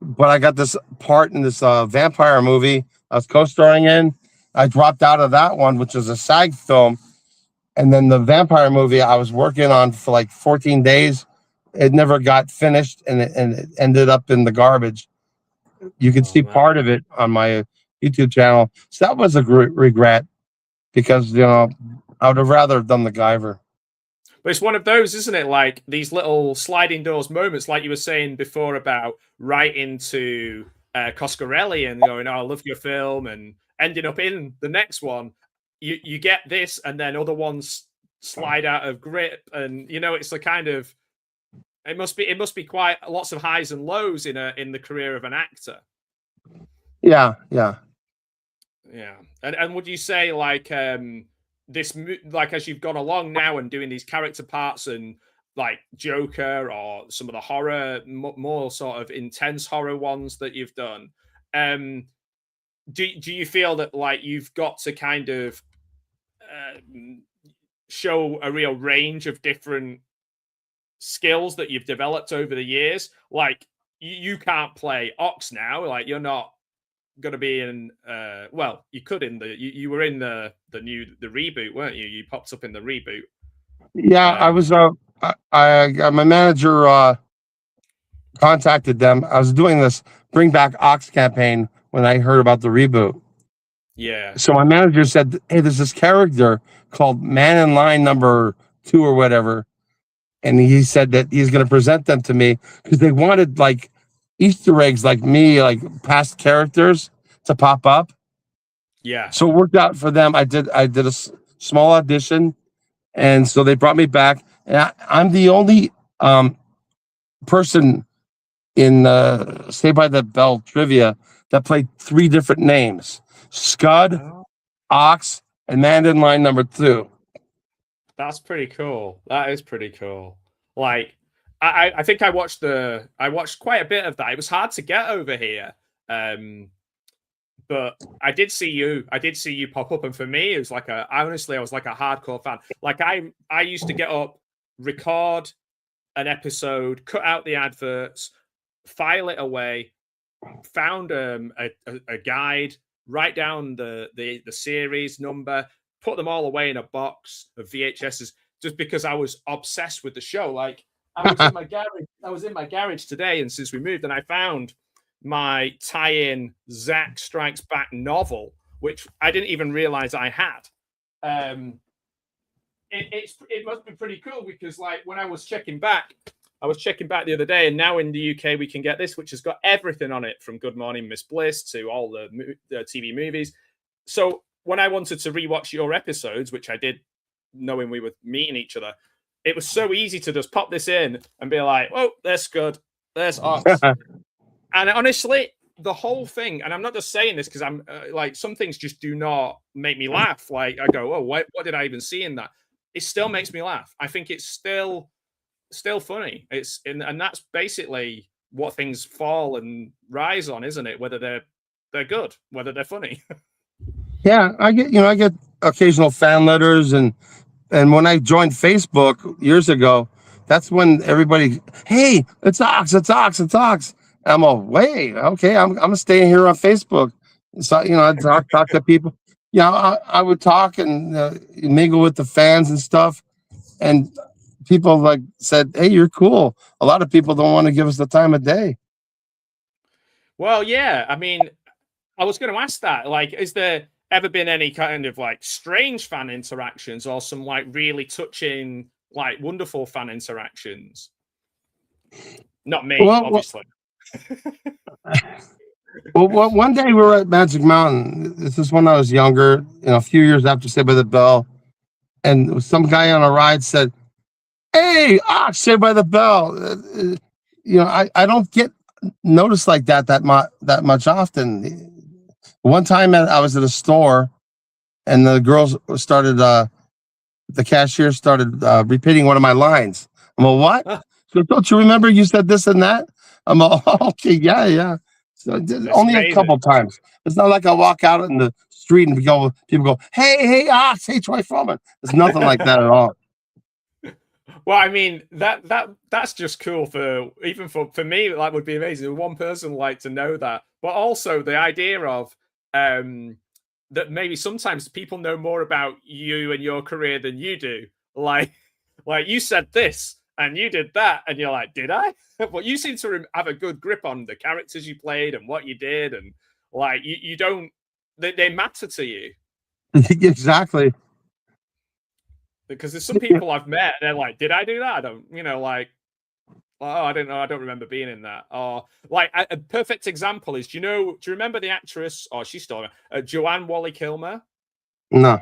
but I got this part in this vampire movie I was co-starring in. I dropped out of that one, which was a SAG film. And then the vampire movie I was working on for like 14 days it never got finished, and it ended up in the garbage. You can see man. part of it on my YouTube channel. So that was a great regret because I would have rather done the Guyver. But it's one of those, isn't it? Like these little sliding doors moments, like you were saying before about writing to Coscarelli and going, "Oh, I love your film," and ending up in the next one. You get this, and then other ones slide out of grip, and it's the kind of it must be quite lots of highs and lows in the career of an actor. Yeah. Yeah, and would you say like this like as you've gone along now and doing these character parts and like Joker or some of the horror more sort of intense horror ones that you've done, do you feel that like you've got to kind of show a real range of different skills that you've developed over the years? Like you can't play Ox now, like you're not going to be in well, you could in the you were in the reboot, weren't you? You popped up in the reboot. Yeah, I was my manager contacted them. I was doing this Bring Back Ox campaign when I heard about the reboot. Yeah. So my manager said, "Hey, there's this character called Man in Line number 2 or whatever." And he said that he's going to present them to me because they wanted like Easter eggs, like me, like past characters to pop up. Yeah. So it worked out for them. I did a small audition, and so they brought me back. And I'm the only person in Saved by the Bell trivia that played 3 different names: Scud, Ox, and Man in Line number 2. That's pretty cool. That is pretty cool. Like, I think I watched quite a bit of that. It was hard to get over here, but I did see you pop up, and for me, it was like I was like a hardcore fan. Like I used to get up, record an episode, cut out the adverts, file it away, found a guide, write down the series number, put them all away in a box of VHSs, just because I was obsessed with the show. Like I was in my garage today, and since we moved, and I found my tie-in Zack Strikes Back novel, which I didn't even realize I had. It must be pretty cool because like when I was checking back the other day, and now in the UK we can get this, which has got everything on it from Good Morning Miss Bliss to all the TV movies. So when I wanted to rewatch your episodes, which I did knowing we were meeting each other, it was so easy to just pop this in and be like, oh, there's Scud, there's Ox. And honestly, the whole thing, and I'm not just saying this because I'm like, some things just do not make me laugh. Like I go, oh, what did I even see in that? It still makes me laugh. I think it's still funny. And that's basically what things fall and rise on, isn't it? Whether they're good, whether they're funny. Yeah, I get occasional fan letters, and when I joined Facebook years ago, that's when everybody, hey, it's Ox. I'm all, wait, okay, I'm staying here on Facebook. So I talk to people. I would talk and mingle with the fans and stuff, and people like said, hey, you're cool. A lot of people don't want to give us the time of day. Well, yeah, I mean, I was going to ask that. Like, is there ever been any kind of like strange fan interactions or some like really touching, like wonderful fan interactions? Not me, obviously. Well, one day we were at Magic Mountain. This is when I was younger, a few years after Saved by the Bell, and some guy on a ride said, "Hey, Saved by the Bell." I don't get noticed like that much often. One time I was at a store, and the girls started, the cashier started repeating one of my lines. I'm like, what? So don't you remember you said this and that? I'm like, oh, okay, yeah. So only amazing. A couple times. It's not like I walk out in the street and people go, hey, hey, Troy Fromin. It's nothing like that at all. Well, I mean, that's just cool for me. Like, would be amazing. One person like to know that, but also the idea of that maybe sometimes people know more about you and your career than you do. Like you said this, and you did that, and you're like, did I? But you seem to have a good grip on the characters you played and what you did, and like you don't, they matter to you. Exactly. Because there's some people I've met, they're like, did I do that? I don't, like, oh, I don't know, I don't remember being in that. Or like a perfect example is, do you remember the actress? Oh, she's still Joanne Wally Kilmer. No.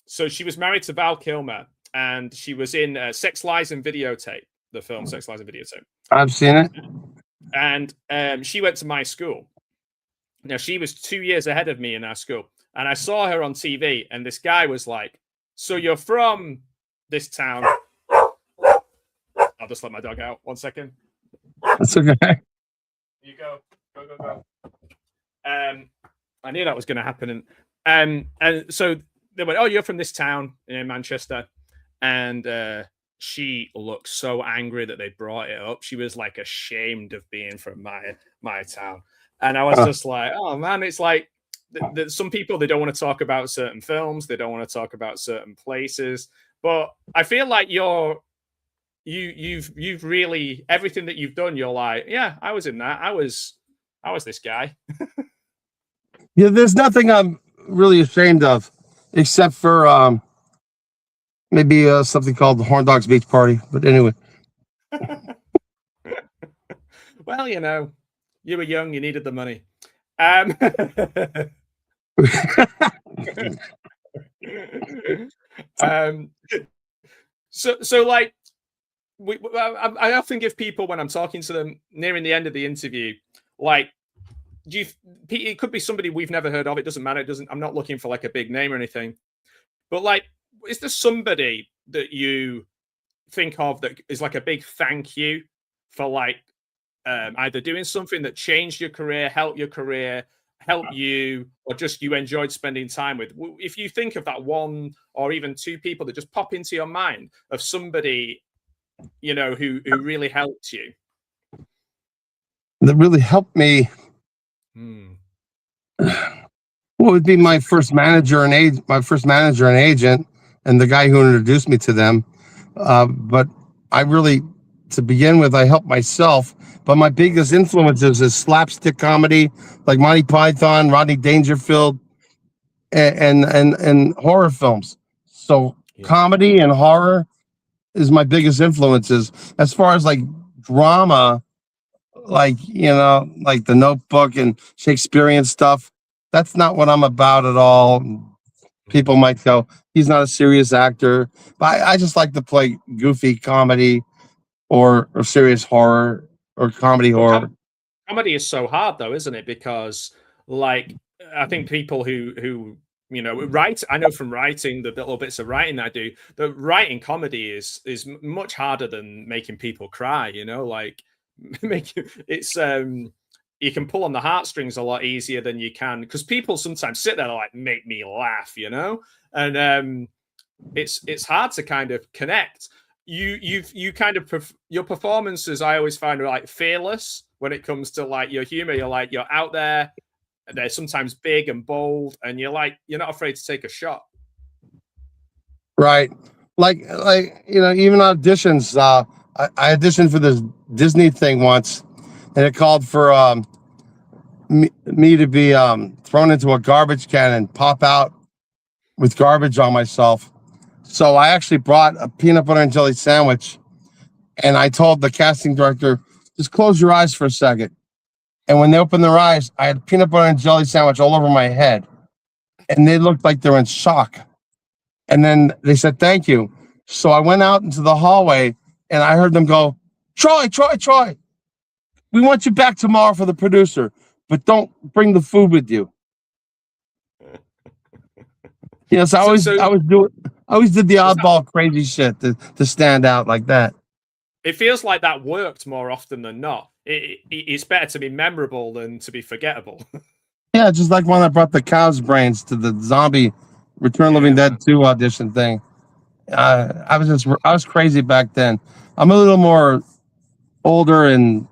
So she was married to Val Kilmer, and she was in Sex, Lies, and Videotape, the film Sex, Lies, and Videotape. I've seen it. And she went to my school. Now, she was 2 years ahead of me in our school. And I saw her on TV, and this guy was like, so you're from this town. I'll just let my dog out. 1 second. That's okay. You go. Go. I knew that was going to happen. And so they went, oh, you're from this town in Manchester. And she looked so angry that they brought it up. She was like ashamed of being from my town. And I was just like, oh, man, it's like, some people, they don't want to talk about certain films, they don't want to talk about certain places, but I feel like you've really, everything that you've done, you're like, yeah, I was in that, I was this guy. Yeah, there's nothing I'm really ashamed of, except for maybe something called the Horn Dogs Beach Party. But anyway. Well, you were young, you needed the money. So like I often give people, when I'm talking to them nearing the end of the interview, like, it could be somebody we've never heard of, it doesn't matter, I'm not looking for like a big name or anything, but like, is there somebody that you think of that is like a big thank you for like either doing something that changed your career, helped you, or just you enjoyed spending time with? If you think of that one or even two people that just pop into your mind of somebody, who really helped you. That really helped me. What would be my first manager and agent, and the guy who introduced me to them. But I really, to begin with, I helped myself. But my biggest influences is slapstick comedy, like Monty Python, Rodney Dangerfield, and horror films. So comedy and horror is my biggest influences. As far as like drama, like like The Notebook and Shakespearean stuff, that's not what I'm about at all. People might go, he's not a serious actor, but I just like to play goofy comedy or serious horror or comedy horror. Comedy is so hard though, isn't it? Because like, I think people who write, I know from writing, the little bits of writing I do, that writing comedy is much harder than making people cry, like it's you can pull on the heartstrings a lot easier than you can, because people sometimes sit there like, make me laugh, and it's hard to kind of connect. You kind of your performances, I always find, are like fearless when it comes to like your humor. You're out there, they're sometimes big and bold, and you're not afraid to take a shot. Right. Like even auditions. I auditioned for this Disney thing once, and it called for me to be thrown into a garbage can and pop out with garbage on myself. So I actually brought a peanut butter and jelly sandwich, and I told the casting director, just close your eyes for a second. And when they opened their eyes, I had peanut butter and jelly sandwich all over my head, and they looked like they're in shock. And then they said, thank you. So I went out into the hallway, and I heard them go, Troy, we want you back tomorrow for the producer, but don't bring the food with you. Yes, I always did the oddball crazy shit to stand out like that. It feels like that worked more often than not. It's better to be memorable than to be forgettable. Yeah, just like when I brought the cow's brains to the zombie Return Living Dead 2 audition thing. I was crazy back then. I'm a little more older and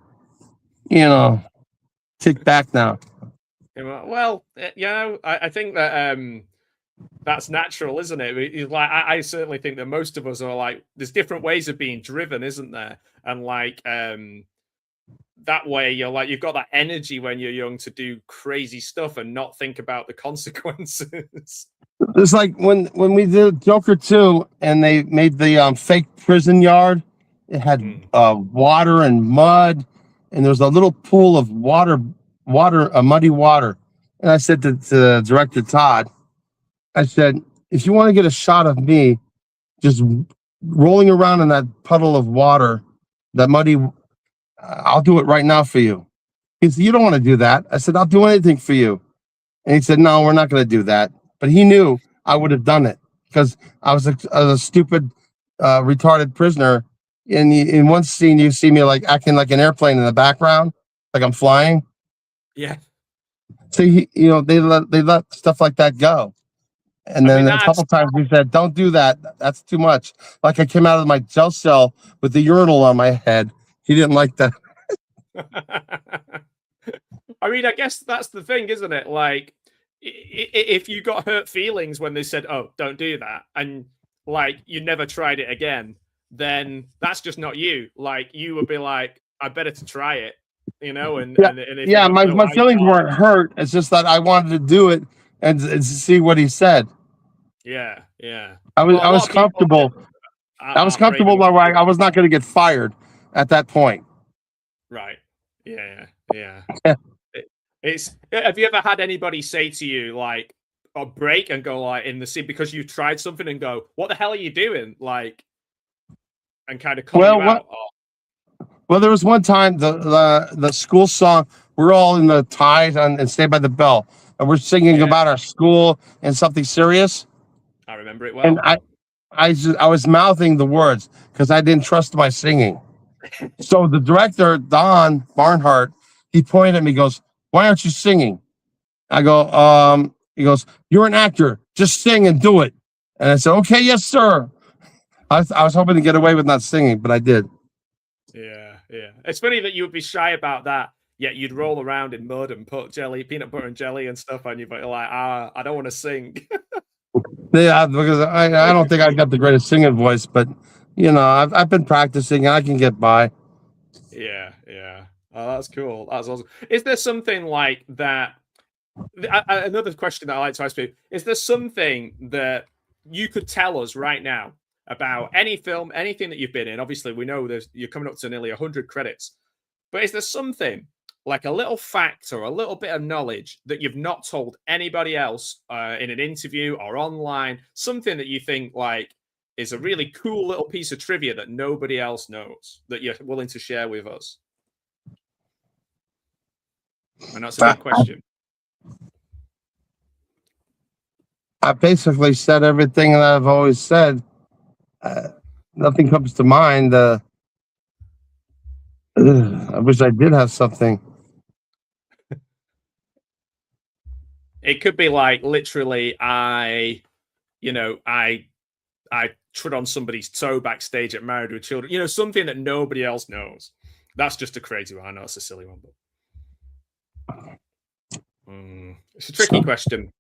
kick back now. Well, I think that that's natural, isn't it? It's like I certainly think that most of us are like, there's different ways of being driven, isn't there? And like that way you're like, you've got that energy when you're young to do crazy stuff and not think about the consequences. It's like when we did Joker 2 and they made the fake prison yard. It had water and mud, and there was a little pool of water, muddy water. And I said to director Todd, I said, if you want to get a shot of me just rolling around in that puddle of water, that muddy, I'll do it right now for you. He said, you don't want to do that. I said, I'll do anything for you. And he said, no, we're not going to do that. But he knew I would have done it because I was a stupid, retarded prisoner. In one scene, you see me like acting like an airplane in the background, like I'm flying. Yeah. So they let stuff like that go. And then a couple times we said, don't do that. That's too much. Like I came out of my jail cell with the urinal on my head. He didn't like that. I mean, I guess that's the thing, isn't it? Like, if you got hurt feelings when they said, "Oh, don't do that," and like you never tried it again, then that's just not you. Like you would be like, "I better to try it," And my feelings weren't hurt. It's just that I wanted to do it and see what he said. Yeah. I was comfortable. I was comfortable where I was not going to get fired at that point. Right. Yeah. Have you ever had anybody say to you like a break and go like in the scene because you tried something and go, what the hell are you doing? Like, and kind of call you out. Well, there was one time the school song, we're all in the ties and Stay by the Bell, and we're singing about our school and something serious. I remember it well. And I was mouthing the words because I didn't trust my singing. So the director, Don Barnhart, he pointed at me, goes, why aren't you singing? I go, he goes, you're an actor, just sing and do it. And I said, okay, yes, sir. I was hoping to get away with not singing, but I did. Yeah. It's funny that you would be shy about that, yet you'd roll around in mud and put peanut butter and jelly and stuff on you, but you're like, I don't want to sing. Yeah, because I don't think I've got the greatest singing voice, but I've been practicing and I can get by. Yeah. Oh, that's cool. That's awesome. Is there something like that? Another question that I like to ask you: is there something that you could tell us right now about any film, anything that you've been in? Obviously, we know you're coming up to nearly 100 credits, but is there something like a little fact or a little bit of knowledge that you've not told anybody else in an interview or online? Something that you think like is a really cool little piece of trivia that nobody else knows that you're willing to share with us? And that's a good question. I basically said everything that I've always said. Nothing comes to mind. I wish I did have something. It could be like literally, I trod on somebody's toe backstage at Married with Children. Something that nobody else knows. That's just a crazy one. I know it's a silly one, but it's a tricky question.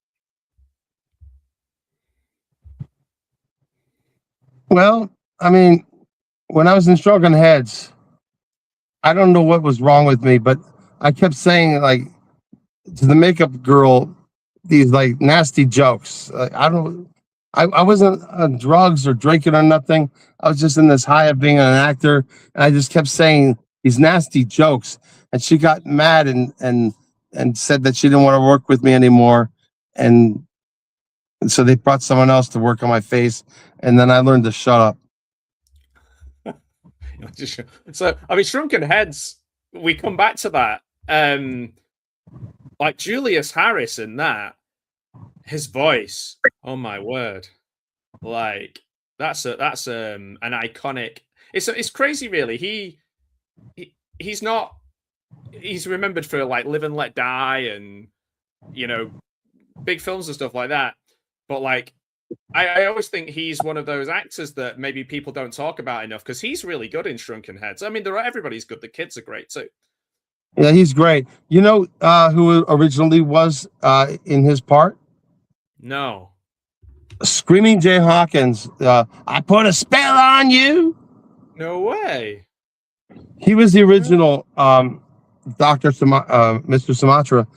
Well, I mean, when I was in Shrunken Heads, I don't know what was wrong with me, but I kept saying like to the makeup girl these like nasty jokes. I wasn't on drugs or drinking or nothing. I was just in this high of being an actor, and I just kept saying these nasty jokes. And she got mad and said that she didn't want to work with me anymore. And so they brought someone else to work on my face, and then I learned to shut up. So, I mean, Shrunken Heads, we come back to that. Like Julius Harris in that, his voice, oh my word. Like, that's an iconic. It's crazy, really. He's remembered for like Live and Let Die and, big films and stuff like that. But like, I always think he's one of those actors that maybe people don't talk about enough because he's really good in Shrunken Heads. I mean, everybody's good. The kids are great too. Yeah, he's great. Who originally was in his part? No. Screaming Jay Hawkins. I put a spell on you. No way. He was the original Mr. Sumatra,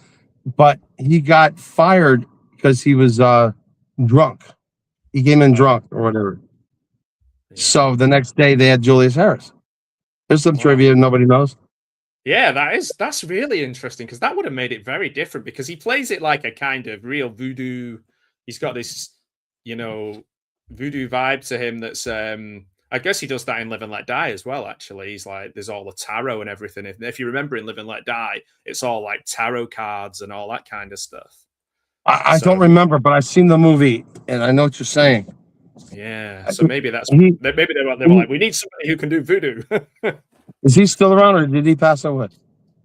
but he got fired because he was drunk. He came in drunk or whatever. Yeah. So the next day they had Julius Harris. There's some trivia nobody knows. Yeah, that's really interesting because that would have made it very different because he plays it like a kind of real voodoo. He's got this, voodoo vibe to him that's I guess he does that in Live and Let Die as well, actually. He's like, there's all the tarot and everything. If you remember in Live and Let Die, it's all like tarot cards and all that kind of stuff. I don't remember, but I've seen the movie and I know what you're saying. Yeah, so maybe maybe they were like, we need somebody who can do voodoo. Is he still around or did he pass away?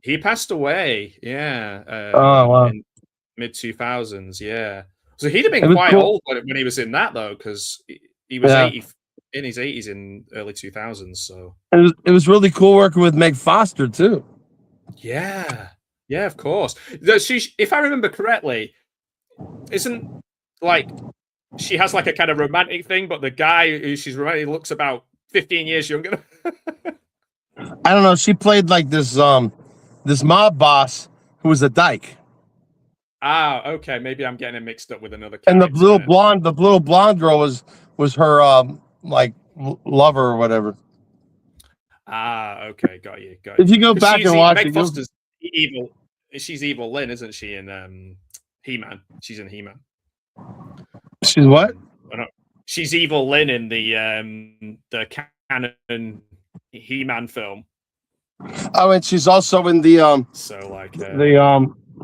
He passed away, yeah. In mid 2000s, yeah. So he'd have been quite old when he was in that, though, because he was 80, in his 80s in early 2000s. So it was really cool working with Meg Foster too. Yeah, of course. If I remember correctly, isn't like she has like a kind of romantic thing, but the guy who she's romantic looks about 15 years younger. I don't know. She played like this mob boss who was a dyke. Ah, okay. Maybe I'm getting it mixed up with another character. And the little blonde girl was her like lover or whatever. Ah, okay, got you. If you go back and watch Meg Foster's evil. She's Evil Lynn, isn't she? In He-Man. She's in He-Man. She's what? She's Evil Lynn in the canon He-Man film. Oh, and she's also in the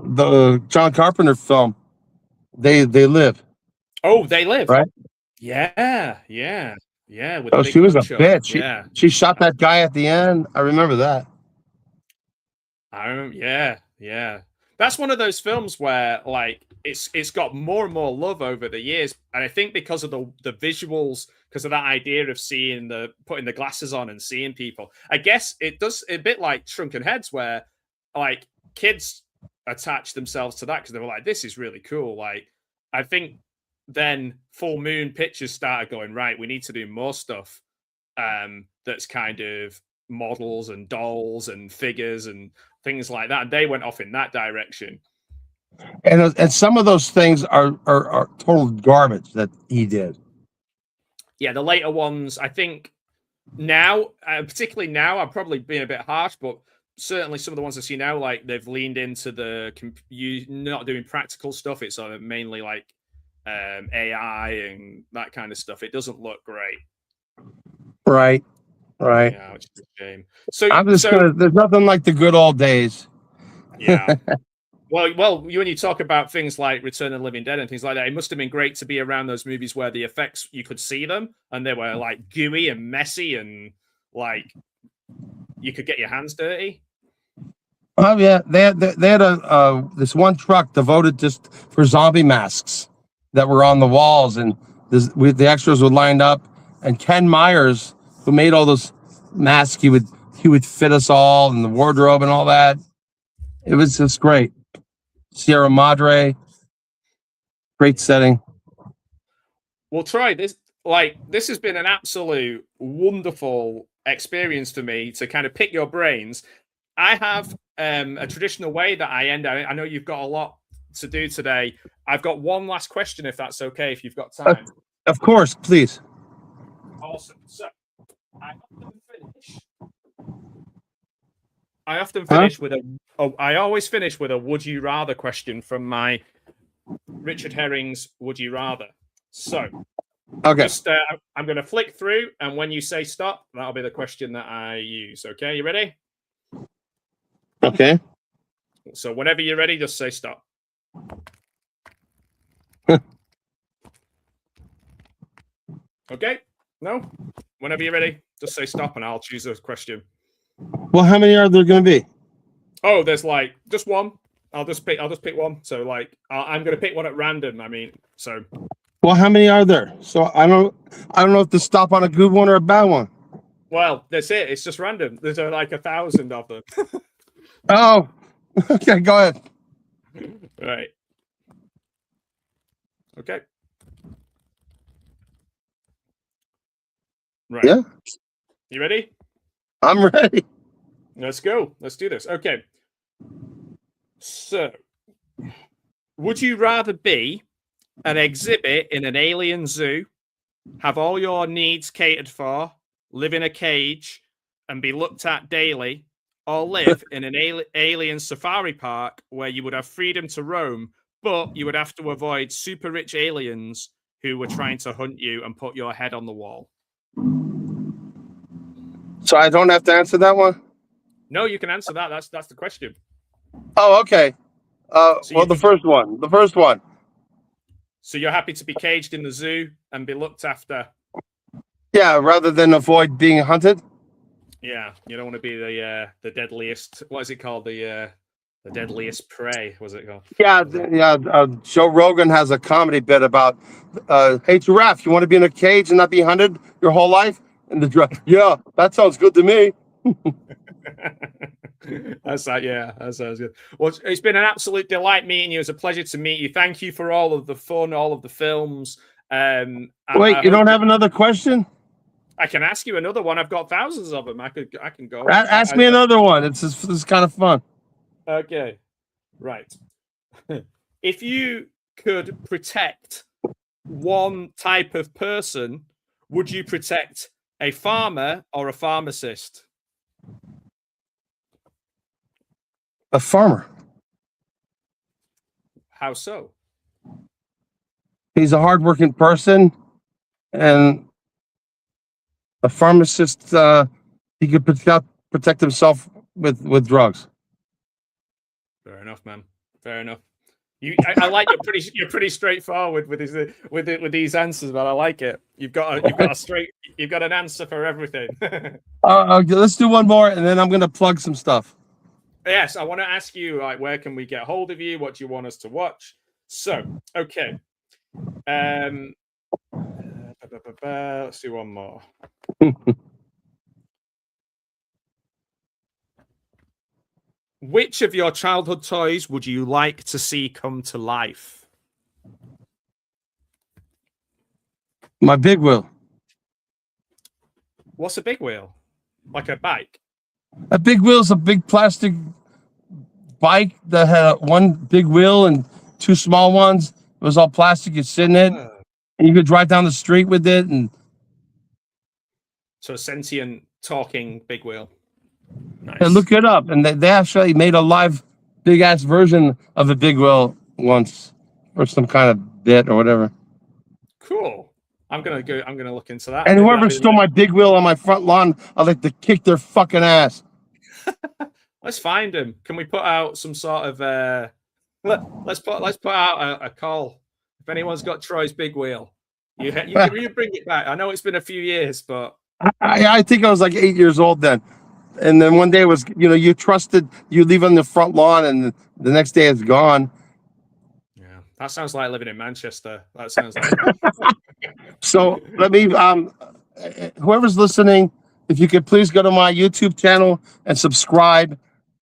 the John Carpenter film. They Live. Oh, They Live. Right? Yeah. With she was a bitch. She shot that guy at the end. I remember that. Yeah. That's one of those films where like it's got more and more love over the years, and I think because of the visuals, because of that idea of putting the glasses on and seeing people. I guess it does a bit like Shrunken Heads, where like kids attach themselves to that because they were like, "This is really cool." Like, I think then Full Moon Pictures started going, right, we need to do more stuff that's kind of models and dolls and figures and things like that. And they went off in that direction. And some of those things are total garbage that he did. Yeah, the later ones, I think now, particularly now, I'm probably being a bit harsh, but certainly some of the ones I see now, like they've leaned into you not doing practical stuff. It's mainly like AI and that kind of stuff. It doesn't look great. Right. Yeah, which is a shame. So there's nothing like the good old days. Yeah. Well, when you talk about things like Return of the Living Dead and things like that, it must have been great to be around those movies where the effects, you could see them and they were like gooey and messy and like you could get your hands dirty. Oh yeah, they had this one truck devoted just for zombie masks that were on the walls, and the extras were lined up. And Ken Myers, who made all those masks, he would fit us all in the wardrobe and all that. It was just great. Sierra Madre, great setting. Well, Troy, this has been an absolute wonderful experience for me to kind of pick your brains. I have a traditional way that I end. I know you've got a lot to do today. I've got one last question, if that's okay, if you've got time. Of course, please. Awesome. So I often finish with I always finish with a would you rather question from my Richard Herring's Would You Rather. So, okay. I'm going to flick through, and when you say stop, that'll be the question that I use. Okay, you ready? Okay. So whenever you're ready, just say stop. Okay? No? Whenever you're ready, just say stop, and I'll choose a question. Well, how many are there going to be? Oh, there's like just one. I'll just pick one. So like I'm going to pick one at random. I mean, so. Well, how many are there? So I don't know if to stop on a good one or a bad one. Well, that's it. It's just random. There's like 1,000 of them. Oh, okay. Go ahead. Right. Okay. Right. Yeah. You ready? I'm ready. Let's go. Let's do this. Okay. So, would you rather be an exhibit in an alien zoo, have all your needs catered for, live in a cage, and be looked at daily, or live in an alien safari park where you would have freedom to roam, but you would have to avoid super rich aliens who were trying to hunt you and put your head on the wall? So I don't have to answer that one? No, you can answer that. That's the question. Oh, okay. So Well, the first one. The first one. So you're happy to be caged in the zoo and be looked after? Yeah, rather than avoid being hunted. Yeah, you don't want to be the deadliest. What is it called? The deadliest prey. Was it called? Yeah, yeah. Joe Rogan has a comedy bit about, hey, giraffe, you want to be in a cage and not be hunted your whole life? And the giraffe, yeah, that sounds good to me. That's that. Yeah, that sounds good. Well, it's been an absolute delight meeting you. It's a pleasure to meet you. Thank you for all of the fun, all of the films. Wait, you don't have another question? I can ask you another one. I've got thousands of them. I can go. Ask me another one. It's kind of fun. Okay, right. If you could protect one type of person, would you protect a farmer or a pharmacist? A farmer. How so? He's a hardworking person, and a pharmacist. He could protect himself with drugs. Fair enough, man. Fair enough. I like you're pretty straightforward with these answers, but I like it. You've got an answer for everything. Let's do one more, and then I'm gonna plug some stuff. Yes, I want to ask you, like, where can we get hold of you? What do you want us to watch? So, okay. Let's do one more. Which of your childhood toys would you like to see come to life? My big wheel. What's a big wheel? Like a bike? A big wheel is a big plastic bike that had one big wheel and two small ones. It was all plastic. You sit in it, and you could drive down the street with it. And so a sentient talking big wheel. Nice. And look it up, and they actually made a live big ass version of a big wheel once, or some kind of bit or whatever. Cool. I'm gonna look into that. And whoever stole my big wheel on my front lawn, I'd like to kick their fucking ass. Let's find him. Can we put out some sort of let's put out a call. If anyone's got Troy's big wheel, you bring it back. I know it's been a few years, but I think I was like 8 years old then. And then one day it was, you trusted, you leave on the front lawn, and the next day it's gone. Yeah, that sounds like living in Manchester. That sounds like. So let me, whoever's listening, if you could please go to my YouTube channel and subscribe.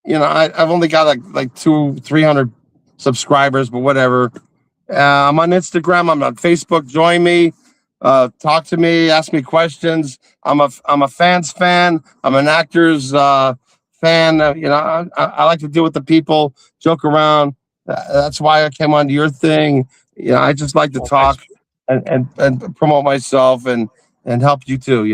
I've only got like 200-300 subscribers, but whatever. I'm on Instagram. I'm on Facebook. Join me. Talk to me. Ask me questions. I'm a fan's fan. I'm an actor's fan. I like to deal with the people, joke around. That's why I came onto your thing. I just like to talk and promote myself and help you too.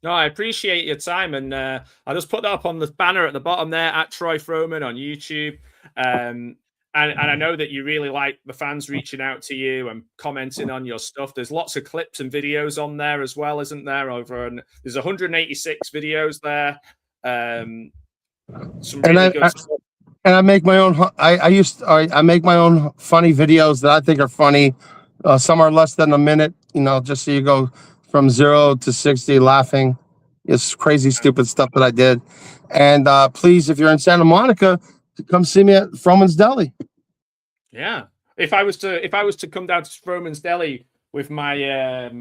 No, I appreciate your time, and I'll just put that up on the banner at the bottom there at Troy Fromin on YouTube. And I know that you really like the fans reaching out to you and commenting on your stuff. There's lots of clips and videos on there as well, isn't there? There's 186 videos there. Some really good stuff. And I make my own. I make my own funny videos that I think are funny. Some are less than a minute. Just so you go from 0 to 60 laughing. It's crazy, stupid stuff that I did. And please, if you're in Santa Monica, come see me at Fromin's Deli. Yeah, if I was to come down to Fromin's Deli with my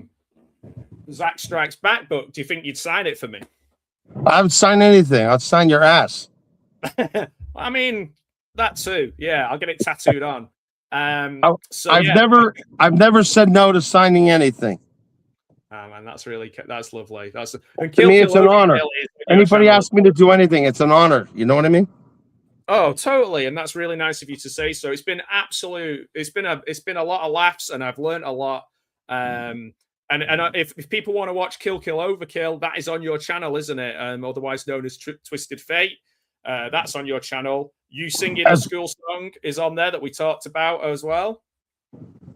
Zack Strikes Back book, do you think you'd sign it for me? I would sign anything. I'd sign your ass. I mean, that too. Yeah, I'll get it tattooed on. I've never said no to signing anything. And that's lovely. And To Kill me, Kill it's an honor. Overkill is on your Anybody channel as asks me to do anything, it's an honor. You know what I mean? Oh, totally, and that's really nice of you to say so. It's been a lot of laughs, and I've learned a lot. And if people want to watch Kill Kill Overkill, that is on your channel, isn't it? Otherwise known as Twisted Fate. That's on your channel. You singing a school song is on there that we talked about as well.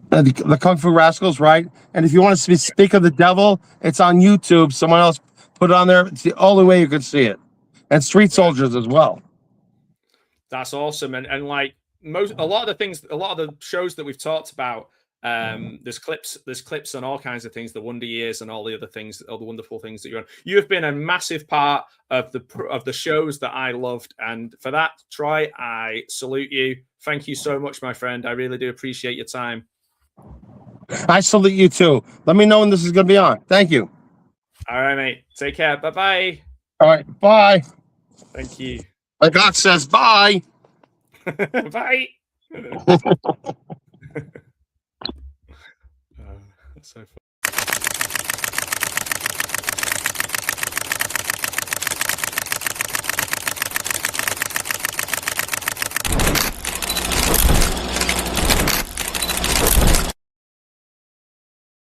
The Kung Fu Rascals, right? And if you want to speak of the devil, it's on YouTube. Someone else put it on there. It's the only way you could see it. And Street Soldiers as well. That's awesome. And like a lot of the shows that we've talked about, there's clips on all kinds of things, the Wonder Years and all the other things, all the wonderful things that you're on. You have been a massive part of the shows that I loved, and for that, Troy, I salute you. Thank you so much, my friend. I really do appreciate your time. I salute you too. Let me know when this is going to be on. Thank you. All right, mate. Take care. Bye-bye. All right. Bye. Thank you. Like God says, bye. Bye. That's so funny.